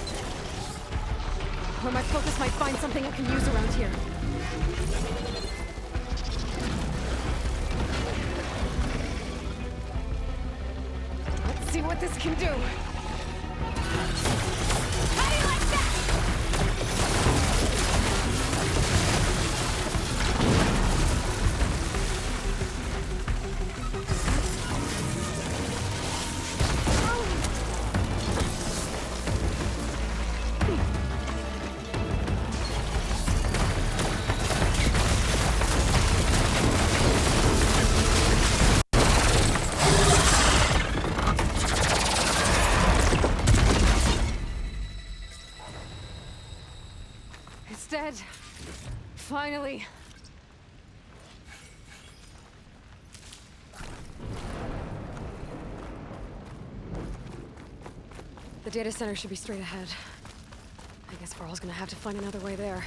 Or my focus might find something I can use around here. Let's see what this can do. How do you like that? Dead. Finally. The data center should be straight ahead. I guess Varl's gonna have to find another way there.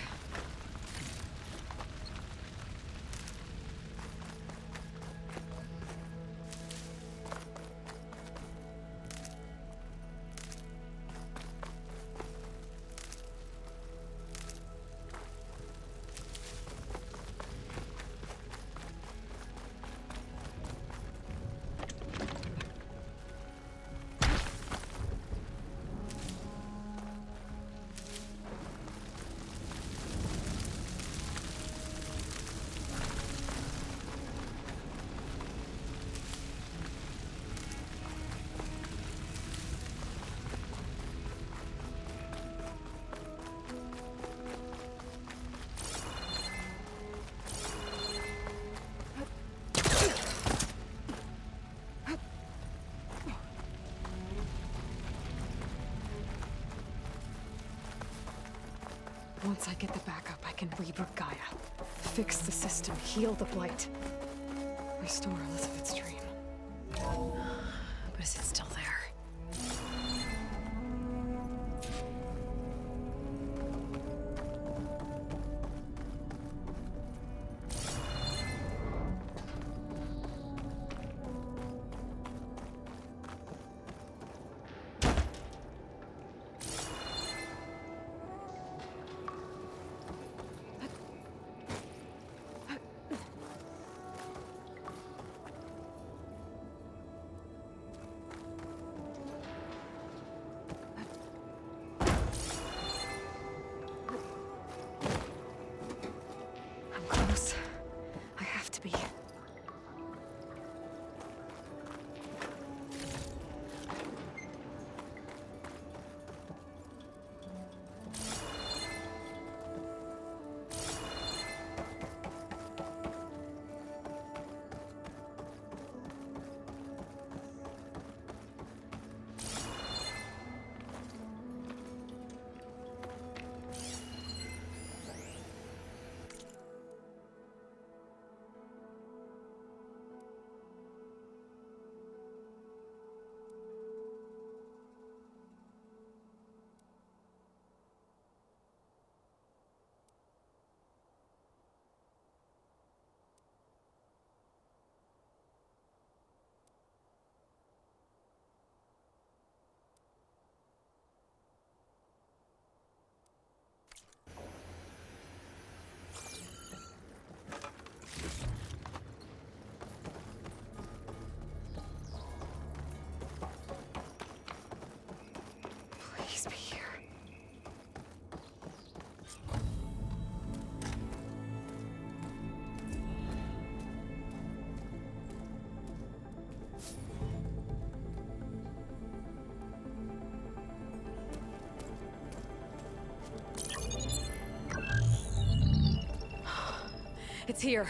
Once I get the backup, I can reboot Gaia. Fix the system, heal the Blight. Restore Elizabeth's dream. But is it still there? It's here.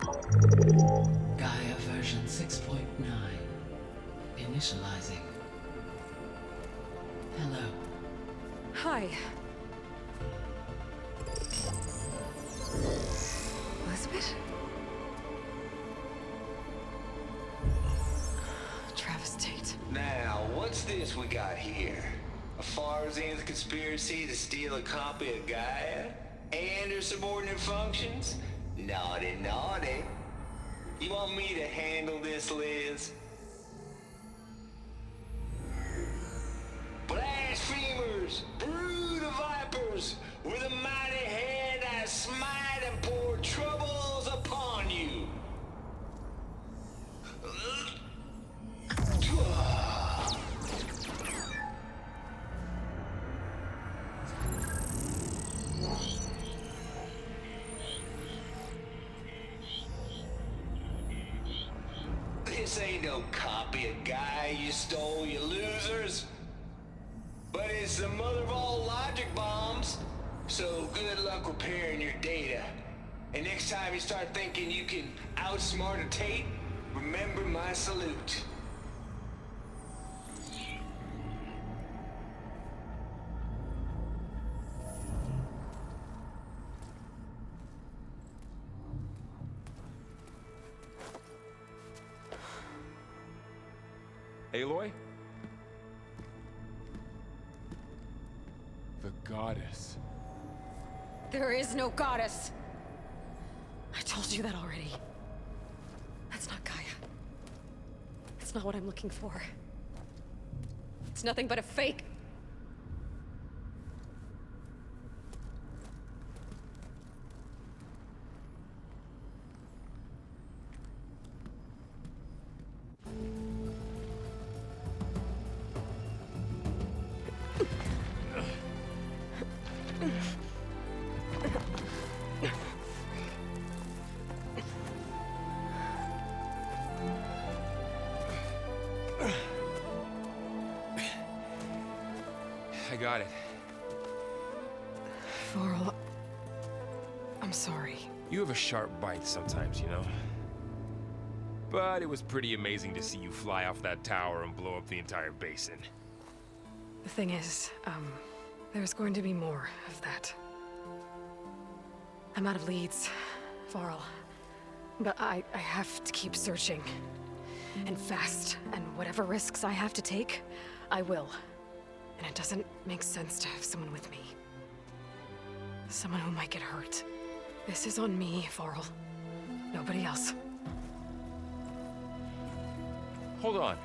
Gaia version 6.9. Initializing. Hello. Hi. Elizabeth? Travis Tate. Now, what's this we got here? A Farzan's conspiracy to steal a copy of Gaia? And her subordinate functions? Naughty, naughty. You want me to handle this, Liz? Blasphemers! Brood of vipers! With a mighty hand I smite and pour troubles upon you! This ain't no copy of Gaia you stole, you losers. But it's the mother of all logic bombs. So good luck repairing your data. And next time you start thinking you can outsmart a Tate, remember my salute. Aloy? The goddess. There is no goddess. I told you that already. That's not Gaia. It's not what I'm looking for. It's nothing but a fake. I got it. Varl, I'm sorry. You have a sharp bite sometimes, you know? But it was pretty amazing to see you fly off that tower and blow up the entire basin. The thing is, there's going to be more of that. I'm out of leads, Varl. But I have to keep searching. And fast. And whatever risks I have to take, I will. And it doesn't make sense to have someone with me. Someone who might get hurt. This is on me, Varl. Nobody else. Hold on.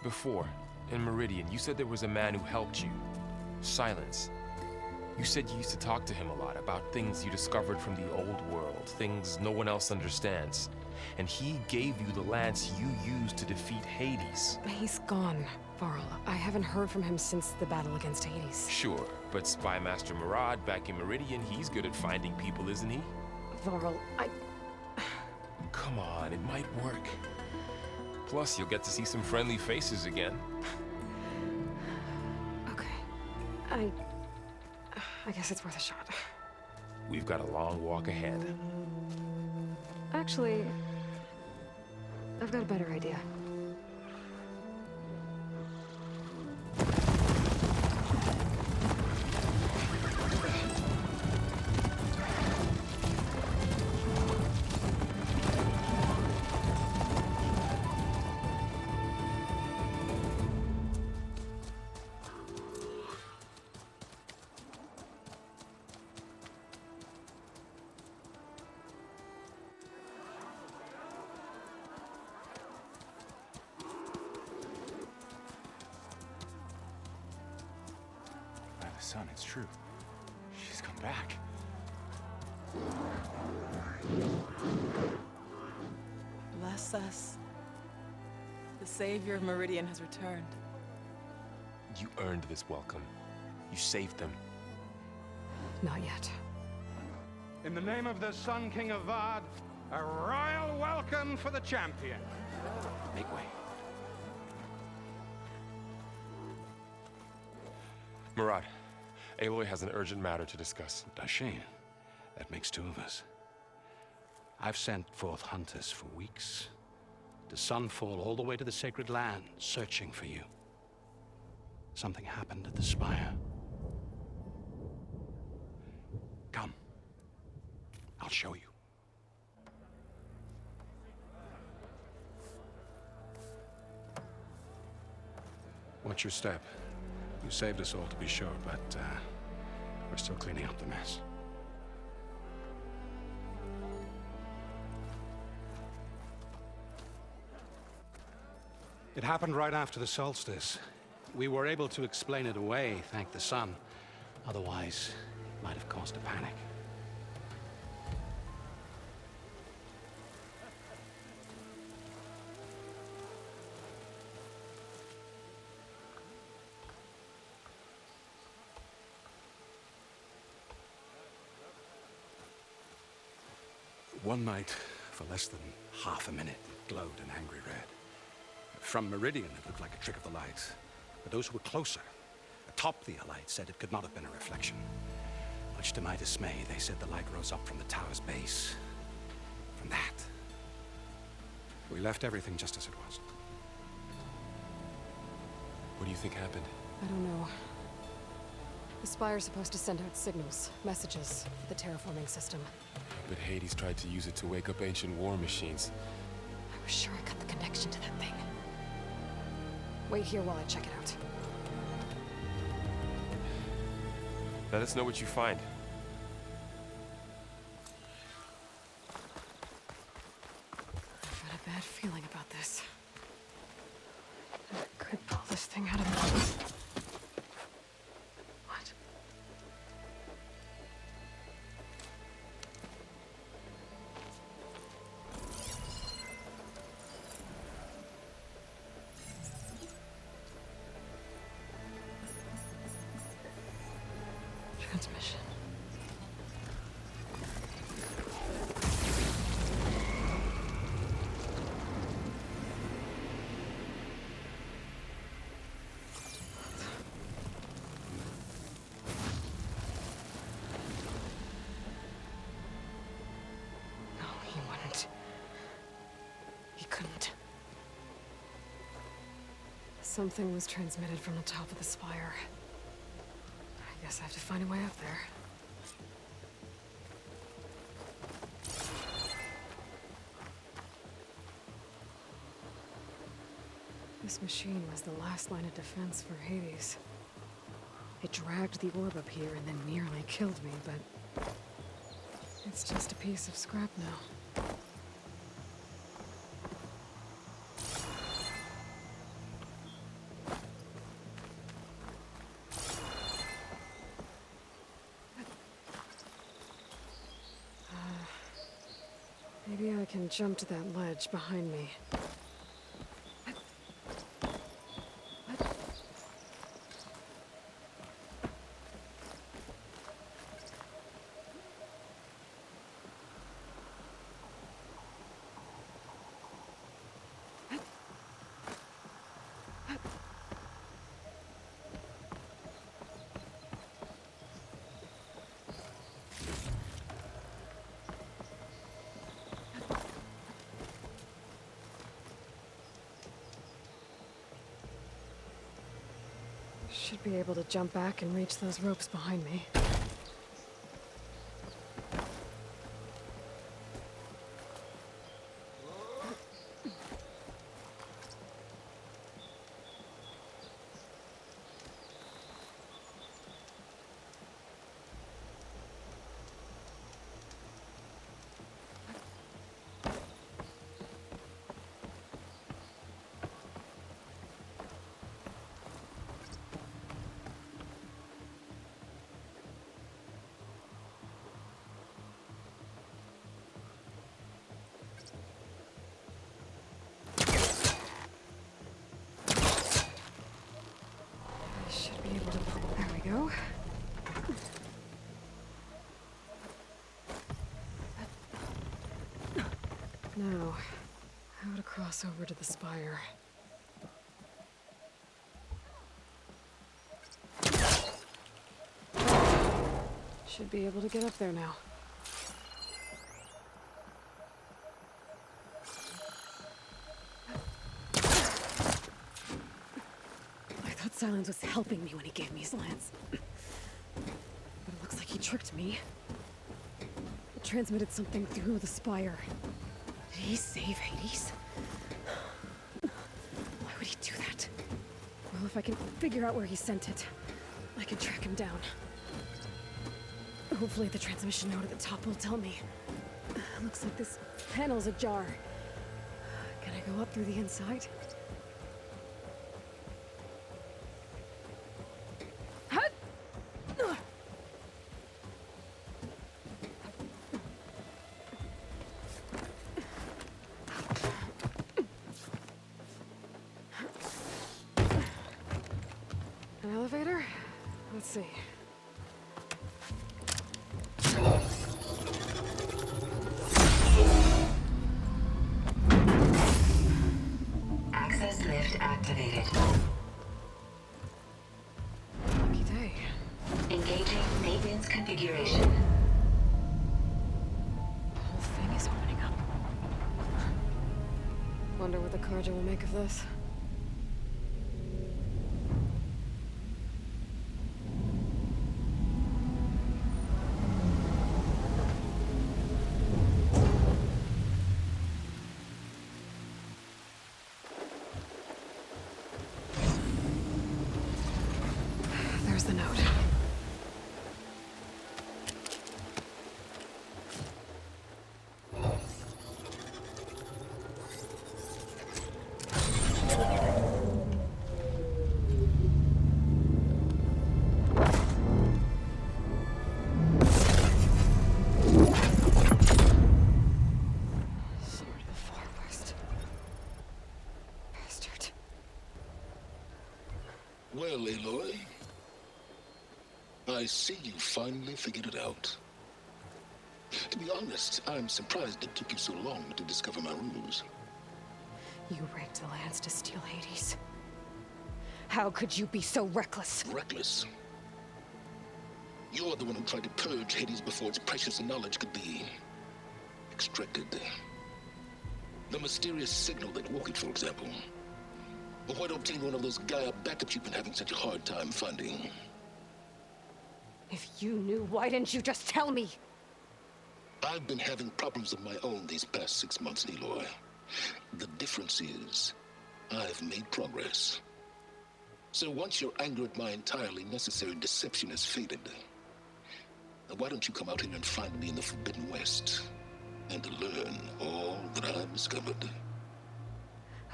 Before, in Meridian, you said there was a man who helped you. Silence. You said you used to talk to him a lot about things you discovered from the old world, things no one else understands. And he gave you the lance you used to defeat Hades. He's gone, Varl. I haven't heard from him since the battle against Hades. Sure, but Spy Master Murad back in Meridian, he's good at finding people, isn't he? Varl, Come on, it might work. Plus, you'll get to see some friendly faces again. Okay. I guess it's worth a shot. We've got a long walk ahead. Actually, I've got a better idea. Son, it's true. She's come back. Bless us. The savior of Meridian has returned. You earned this welcome. You saved them. Not yet. In the name of the Sun King of Vard, a royal welcome for the champion. Make way. Murad, Aloy has an urgent matter to discuss. Dashane, That makes two of us. I've sent forth hunters for weeks, to sunfall all the way to the sacred land, searching for you. Something happened at the spire. Come. I'll show you. Watch your step. You saved us all, to be sure, but we're still cleaning up the mess. It happened right after the solstice. We were able to explain it away, thank the sun. Otherwise, it might have caused a panic. One night, for less than half a minute, it glowed an angry red. From Meridian, it looked like a trick of the light. But those who were closer, atop the light, said it could not have been a reflection. Much to my dismay, they said the light rose up from the tower's base. From that, we left everything just as it was. What do you think happened? I don't know. The Spire's supposed to send out signals, messages for the terraforming system. But Hades tried to use it to wake up ancient war machines. I was sure I got the connection to that thing. Wait here while I check it out. Let us know what you find. I've got a bad feeling about this. I could pull this thing out of me. What? Transmission. No, he wouldn't. He couldn't. Something was transmitted from the top of the spire. I guess I have to find a way up there. This machine was the last line of defense for Hades. It dragged the orb up here and then nearly killed me, but it's just a piece of scrap now. Maybe I can jump to that ledge behind me. Should be able to jump back and reach those ropes behind me. Go. Now, how to cross over to the spire. Should be able to get up there now. Silence was helping me when he gave me his lance. But it looks like he tricked me. It transmitted something through the spire. Did he save Hades? Why would he do that? Well, if I can figure out where he sent it, I can track him down. Hopefully the transmission node at the top will tell me. Looks like this panel's ajar. Can I go up through the inside? An elevator? Let's see. Access lift activated. Lucky day. Engaging maintenance configuration. The whole thing is opening up. Wonder what the Carja will make of this. There's the note. Sword of the Far West. Bastard. Well, Aloy, I see you finally figured it out. To be honest, I'm surprised it took you so long to discover my ruse. You rigged the lance to steal Hades. How could you be so reckless? Reckless? You're the one who tried to purge Hades before its precious knowledge could be extracted. The mysterious signal that woke it, for example. Or why to obtain one of those Gaia backups you've been having such a hard time finding. If you knew, why didn't you just tell me? I've been having problems of my own these past 6 months, Aloy. The difference is, I've made progress. So once your anger at my entirely necessary deception has faded, why don't you come out here and find me in the Forbidden West, and learn all that I've discovered?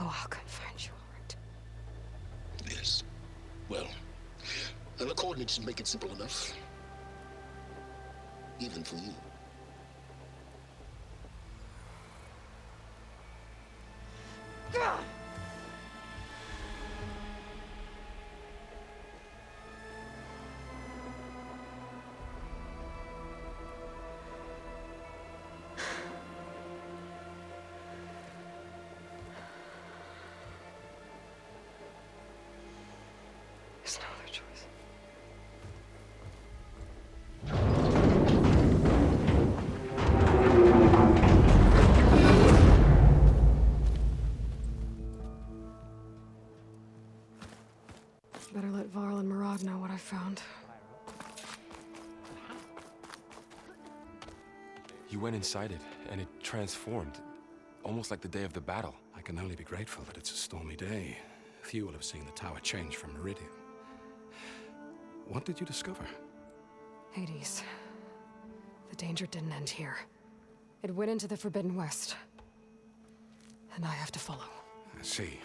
Oh, I'll come find you, all right. Yes. Well, and the coordinates make it simple enough. Even for you. There's no other choice. Better let Varl and Murad know what I found. You went inside it, and it transformed. Almost like the day of the battle. I can only be grateful that it's a stormy day. Few will have seen the tower change from Meridian. What did you discover? Hades. The danger didn't end here. It went into the Forbidden West. And I have to follow. I see.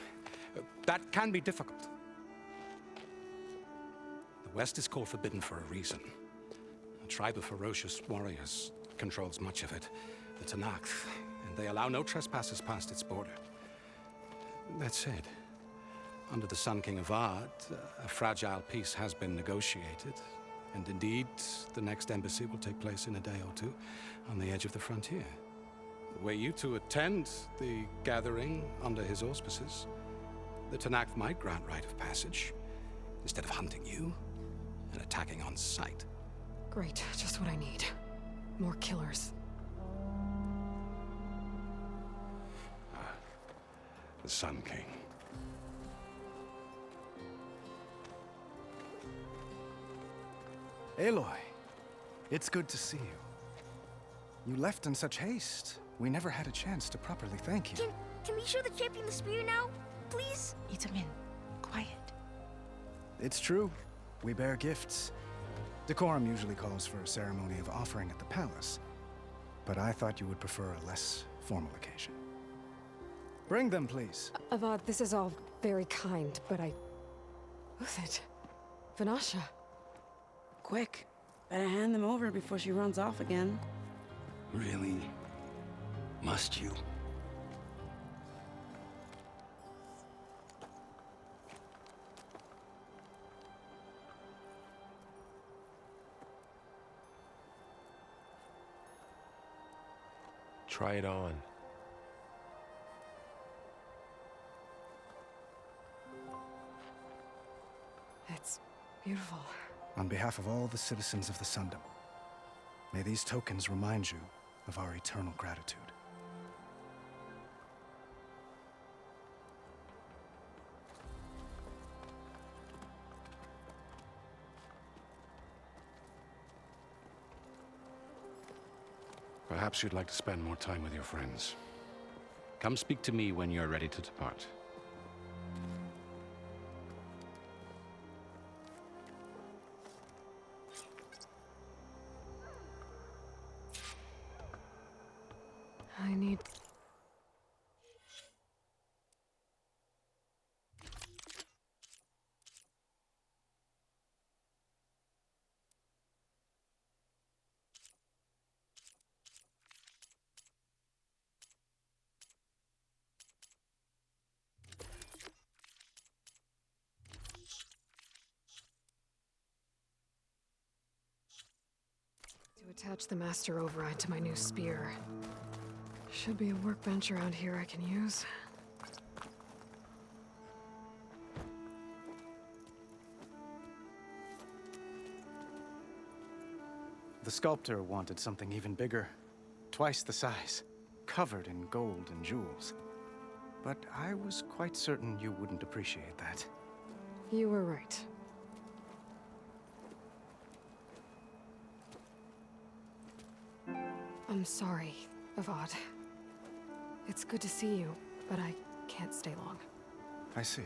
That can be difficult. The West is called Forbidden for a reason. A tribe of ferocious warriors controls much of it, the Tenakth, and they allow no trespassers past its border. That said, under the Sun King of Ard, a fragile peace has been negotiated, and indeed, the next embassy will take place in a day or two on the edge of the frontier. Were you to attend the gathering under his auspices, the Tenakth might grant right of passage, instead of hunting you and attacking on sight. Great, just what I need. More killers. The Sun King. Aloy, it's good to see you. You left in such haste. We never had a chance to properly thank you. Can we show the champion the spear now? Please? Itamin, quiet. It's true. We bear gifts. Decorum usually calls for a ceremony of offering at the palace, but I thought you would prefer a less formal occasion. Bring them, please. Avad, this is all very kind, but Who's it? Vanasha. Quick. Better hand them over before she runs off again. Really? Must you? Try it on. It's beautiful. On behalf of all the citizens of the Sundom, may these tokens remind you of our eternal gratitude. Perhaps you'd like to spend more time with your friends. Come speak to me when you're ready to depart. I need... to attach the master override to my new spear. Should be a workbench around here I can use. The sculptor wanted something even bigger, twice the size, covered in gold and jewels. But I was quite certain you wouldn't appreciate that. You were right. I'm sorry, Avad. It's good to see you, but I can't stay long. I see.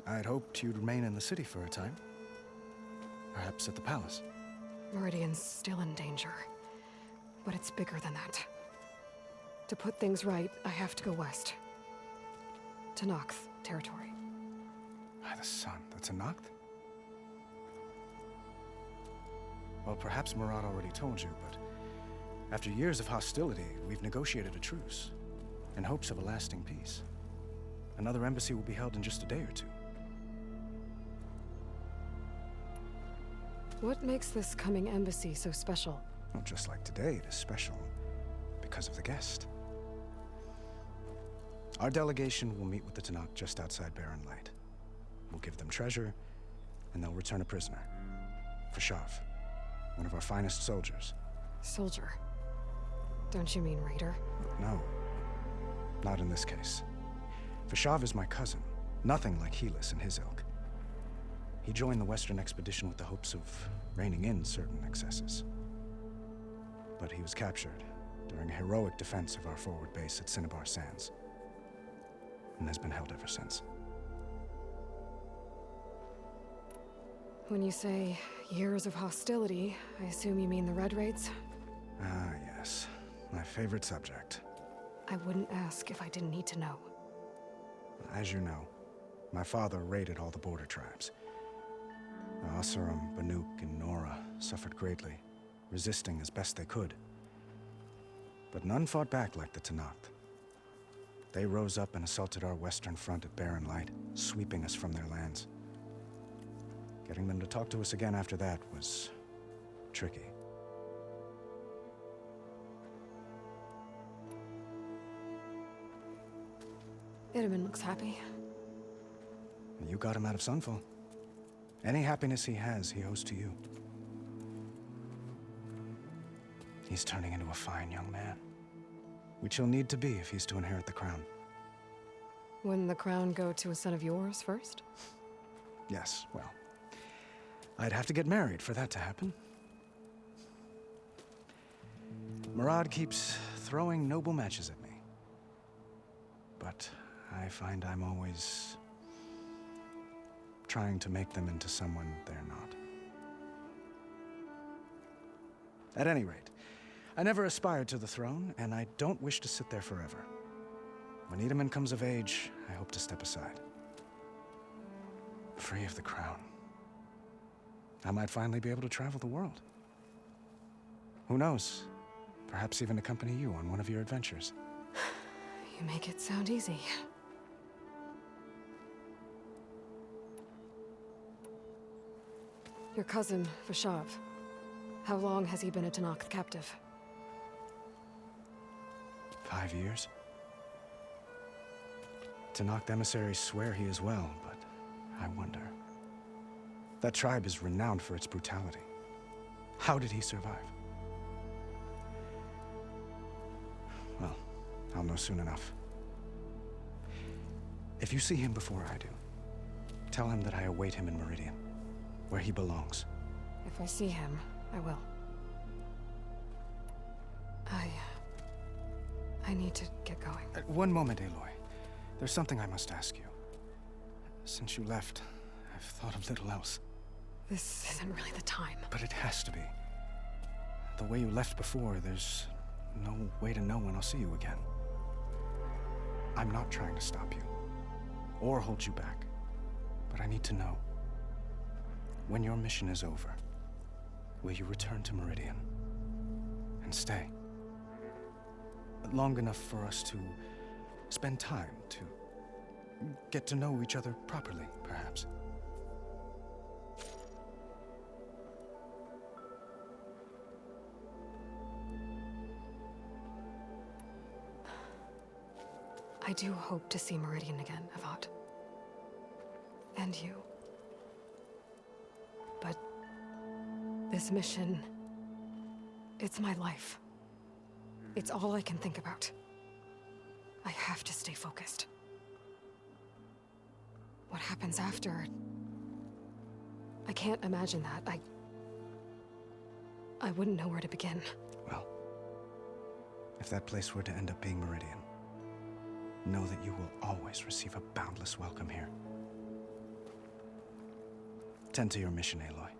I'd hoped you'd remain in the city for a time. Perhaps at the palace. Meridian's still in danger, but it's bigger than that. To put things right, I have to go west. To Noct territory. By the sun, that's a Noct? Well, perhaps Murad already told you, but after years of hostility, we've negotiated a truce, in hopes of a lasting peace. Another embassy will be held in just a day or two. What makes this coming embassy so special? Well, just like today, it is special because of the guest. Our delegation will meet with the Tenakth just outside Barren Light. We'll give them treasure, and they'll return a prisoner. Fashav, one of our finest soldiers. Soldier? Don't you mean raider? No. Not in this case. Fashav is my cousin, nothing like Helis and his ilk. He joined the Western expedition with the hopes of reining in certain excesses. But he was captured during a heroic defense of our forward base at Cinnabar Sands, and has been held ever since. When you say years of hostility, I assume you mean the Red Raids? Ah, yes. My favorite subject. I wouldn't ask if I didn't need to know. As you know, my father raided all the border tribes. The Asuram, Banuk, and Nora suffered greatly, resisting as best they could. But none fought back like the Tenakth. They rose up and assaulted our western front at Barren Light, sweeping us from their lands. Getting them to talk to us again after that was tricky. Itamin looks happy. You got him out of Sunfall. Any happiness he has, he owes to you. He's turning into a fine young man, which he'll need to be if he's to inherit the crown. Wouldn't the crown go to a son of yours first? Yes, well, I'd have to get married for that to happen. Murad keeps throwing noble matches at me. But I find I'm always trying to make them into someone they're not. At any rate, I never aspired to the throne, and I don't wish to sit there forever. When Itamen comes of age, I hope to step aside. Free of the crown. I might finally be able to travel the world. Who knows? Perhaps even accompany you on one of your adventures. You make it sound easy. Your cousin, Vashav. How long has he been a Tanakh captive? 5 years? Tanakh emissaries swear he is well, but I wonder. That tribe is renowned for its brutality. How did he survive? Well, I'll know soon enough. If you see him before I do, tell him that I await him in Meridian, where he belongs. If I see him, I will. I need to get going. One moment, Aloy. There's something I must ask you. Since you left, I've thought of little else. This isn't really the time. But it has to be. The way you left before, there's no way to know when I'll see you again. I'm not trying to stop you, or hold you back, but I need to know. When your mission is over, will you return to Meridian? And stay? Long enough for us to spend time, to get to know each other properly, perhaps. I do hope to see Meridian again, Avad. And you. But this mission, it's my life. It's all I can think about. I have to stay focused. What happens after? I can't imagine that. I wouldn't know where to begin. Well, if that place were to end up being Meridian, know that you will always receive a boundless welcome here. Tend to your mission, Aloy.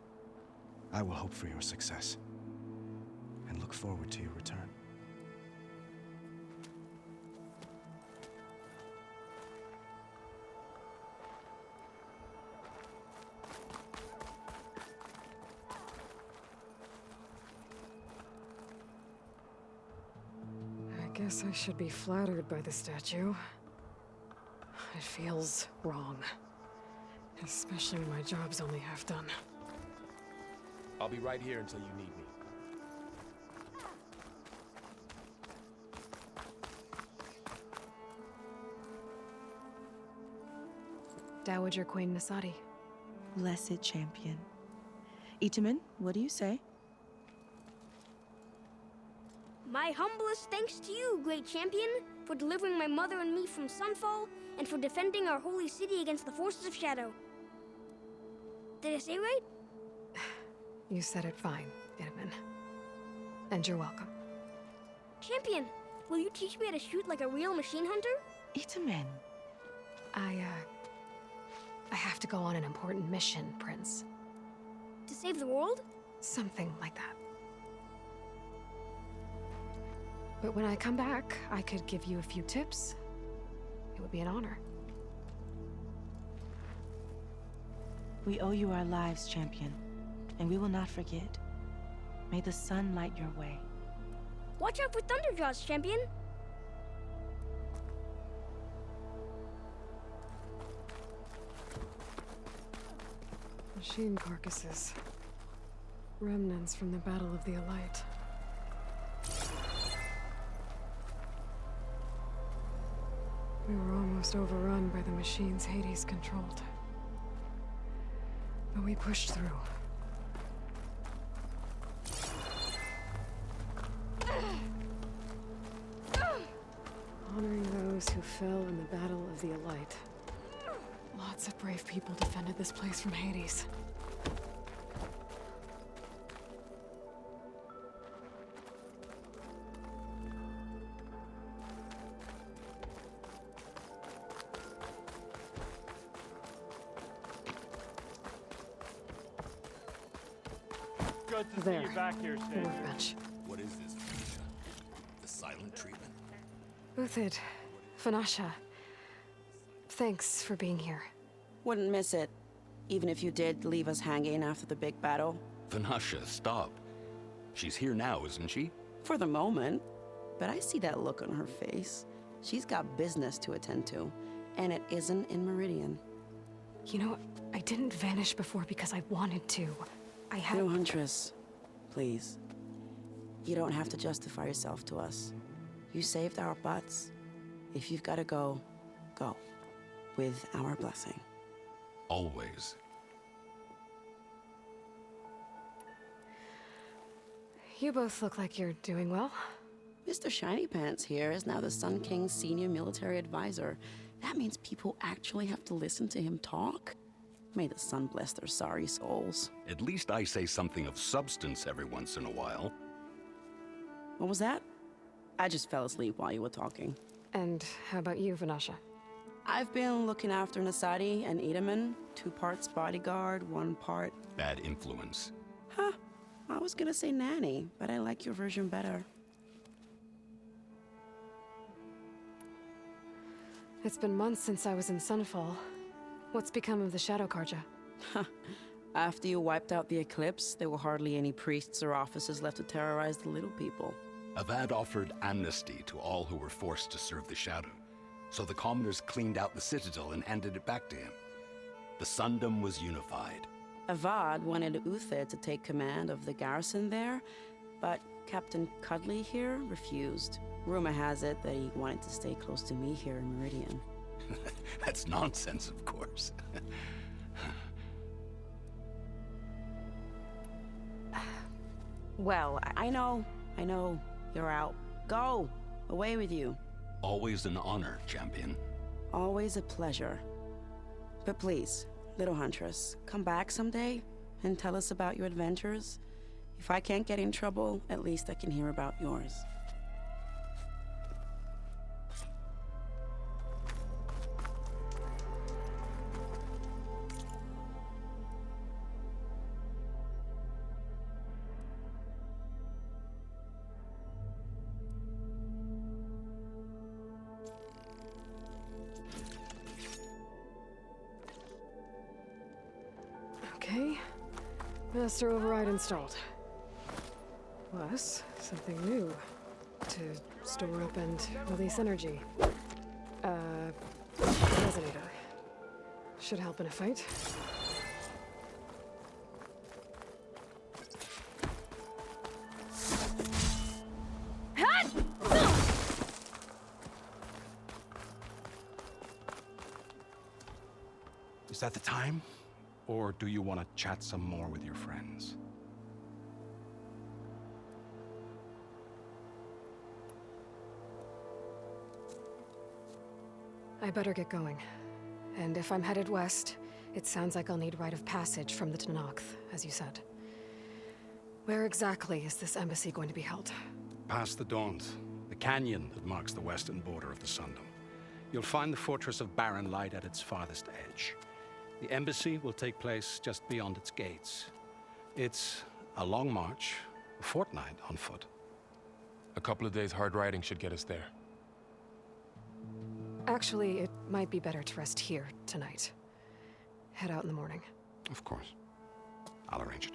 I will hope for your success, and look forward to your return. I guess I should be flattered by the statue. It feels wrong. Especially when my job's only half done. I'll be right here until you need me. Dowager Queen Nasadi. Blessed champion. Itamen, what do you say? My humblest thanks to you, great champion, for delivering my mother and me from Sunfall, and for defending our holy city against the forces of Shadow. Did I say right? You said it fine, Itamen. And you're welcome. Champion, will you teach me how to shoot like a real machine hunter? Itamen. I have to go on an important mission, Prince. To save the world? Something like that. But when I come back, I could give you a few tips. It would be an honor. We owe you our lives, champion, and we will not forget. May the sun light your way. Watch out for Thunderjaws, champion! Machine carcasses. Remnants from the Battle of the Elite. We were almost overrun by the machines Hades controlled. But we pushed through. Honoring those who fell in the Battle of the Elite. Lots of brave people defended this place from Hades. Good to There. see you back here, Savior. Workbench. What is this, Venetia? The silent treatment? Uthid. Vanasha. Thanks for being here. Wouldn't miss it, even if you did leave us hanging after the big battle. Vanasha, stop. She's here now, isn't she? For the moment. But I see that look on her face. She's got business to attend to, and it isn't in Meridian. You know, I didn't vanish before because I wanted to. I had... No, Huntress. Please. You don't have to justify yourself to us. You saved our butts. If you've got to go, go. With our blessing. Always. You both look like you're doing well. Mr. Shiny Pants here is now the Sun King's senior military advisor. That means people actually have to listen to him talk? May the sun bless their sorry souls. At least I say something of substance every once in a while. What was that? I just fell asleep while you were talking. And how about you, Vanasha? I've been looking after Nasadi and Edaman. 2 parts bodyguard, 1 part... Bad influence. Huh. I was gonna say nanny, but I like your version better. It's been months since I was in Sunfall. What's become of the Shadow Karja? After you wiped out the Eclipse, there were hardly any priests or officers left to terrorize the little people. Avad offered amnesty to all who were forced to serve the Shadow. So the commoners cleaned out the citadel and handed it back to him. The Sundom was unified. Avad wanted Uthid to take command of the garrison there, but Captain Cudley here refused. Rumor has it that he wanted to stay close to me here in Meridian. That's nonsense, of course. Well, I know. You're out. Go! Away with you. Always an honor, champion. Always a pleasure. But please, little Huntress, come back someday and tell us about your adventures. If I can't get in trouble, at least I can hear about yours. Okay. Master override installed. Plus, something new. To store up and release energy. Resonator. Should help in a fight. Is that the time? Or do you want to chat some more with your friends? I better get going. And if I'm headed west, it sounds like I'll need rite of passage from the Tenakth, as you said. Where exactly is this embassy going to be held? Past the Daunt, the canyon that marks the western border of the Sundom. You'll find the fortress of Barren Light at its farthest edge. The embassy will take place just beyond its gates. It's a long march, a fortnight on foot. A couple of days hard riding should get us there. Actually, it might be better to rest here tonight. Head out in the morning. Of course. I'll arrange it.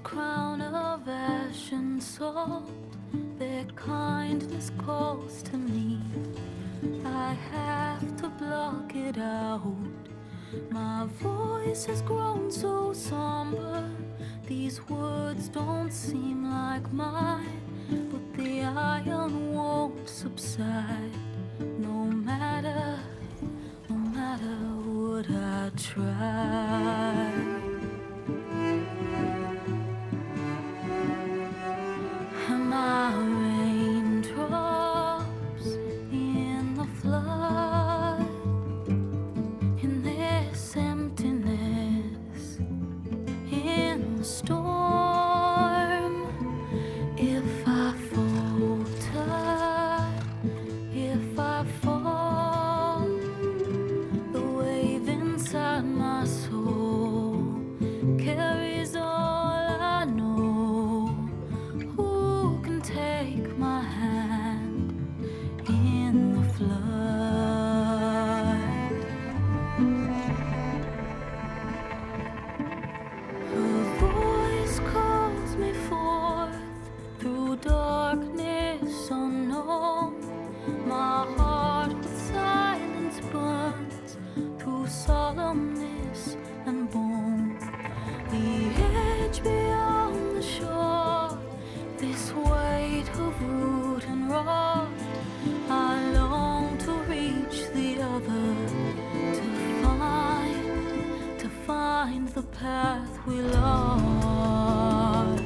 crown of ash and salt, their kindness calls to me. I have to block it out. My voice has grown so somber, these words don't seem like mine, but the iron won't subside, no matter what I try. And my raindrops in the flood, in this emptiness, in the storm. If I falter, if I fall, the wave inside my soul carries all I know. Who can take my hand in the flood? Her voice calls me forth through darkness unknown. My heart with silence burns through solemnness and bone. The edge beyond the shore, this weight of root and rod. I long to reach the other, to find the path we lost.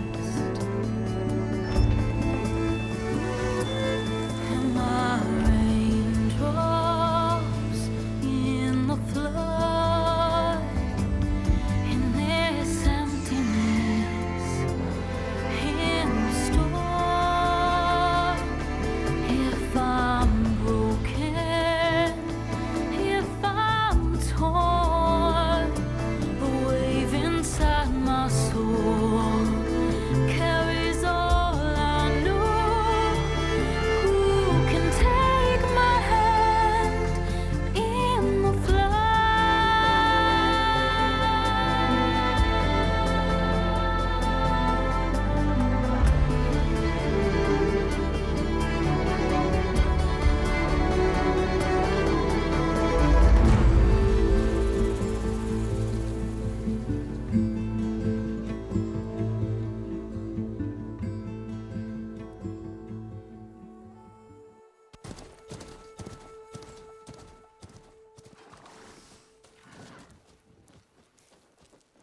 And my raindrops in the flood, in this emptiness, in the storm. If I'm broken, if I'm torn, the wave inside my soul carries all I know. Who can take my hand in the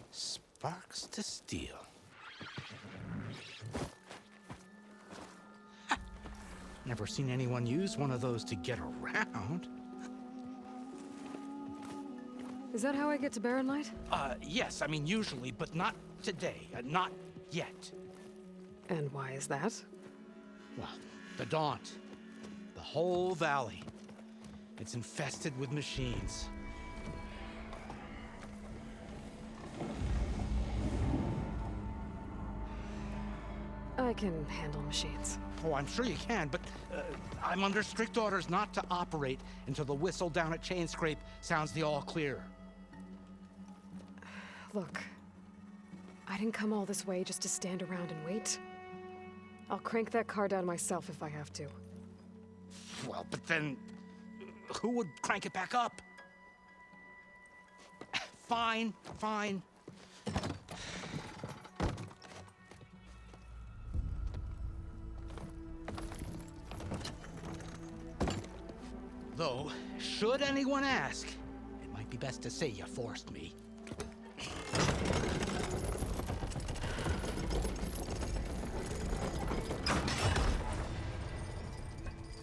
Sparks to steel. Never seen anyone use one of those to get around. Is that how I get to Barren Light? Yes, I mean usually, but not today. Not yet. And why is that? Well, the Daunt. The whole valley. It's infested with machines. I can handle machines. Oh, I'm sure you can, but I'm under strict orders not to operate until the whistle down at Chain Scrape sounds the all clear. Look, I didn't come all this way just to stand around and wait. I'll crank that car down myself if I have to. Well, but then who would crank it back up? Fine, fine. Though, should anyone ask, it might be best to say you forced me.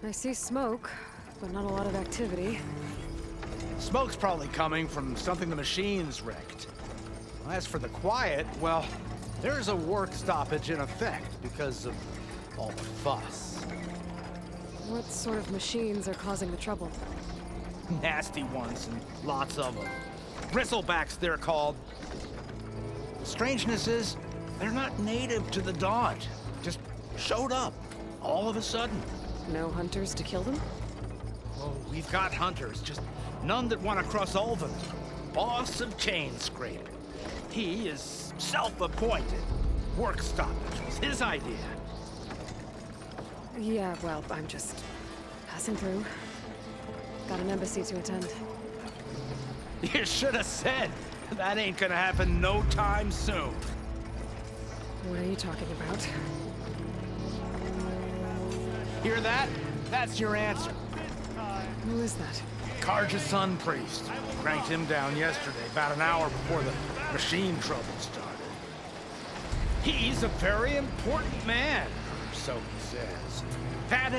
I see smoke, but not a lot of activity. Smoke's probably coming from something the machines wrecked. As for the quiet, well, there's a work stoppage in effect because of all the fuss. What sort of machines are causing the trouble? Nasty ones, and lots of them. Bristlebacks, they're called. The strangeness is, they're not native to the Daunt. Just showed up, all of a sudden. No hunters to kill them? Oh, we've got hunters, just none that want to cross Ulven. Boss of Chain Scrape. He is self-appointed. work stoppage was his idea. Yeah, well, I'm just passing through. Got an embassy to attend. You should have said. That ain't gonna happen no time soon. What are you talking about? Hear that? That's your answer. Who is that? Karja's son priest. Cranked him down yesterday, about an hour before the machine trouble started. He's a very important man, so he says. That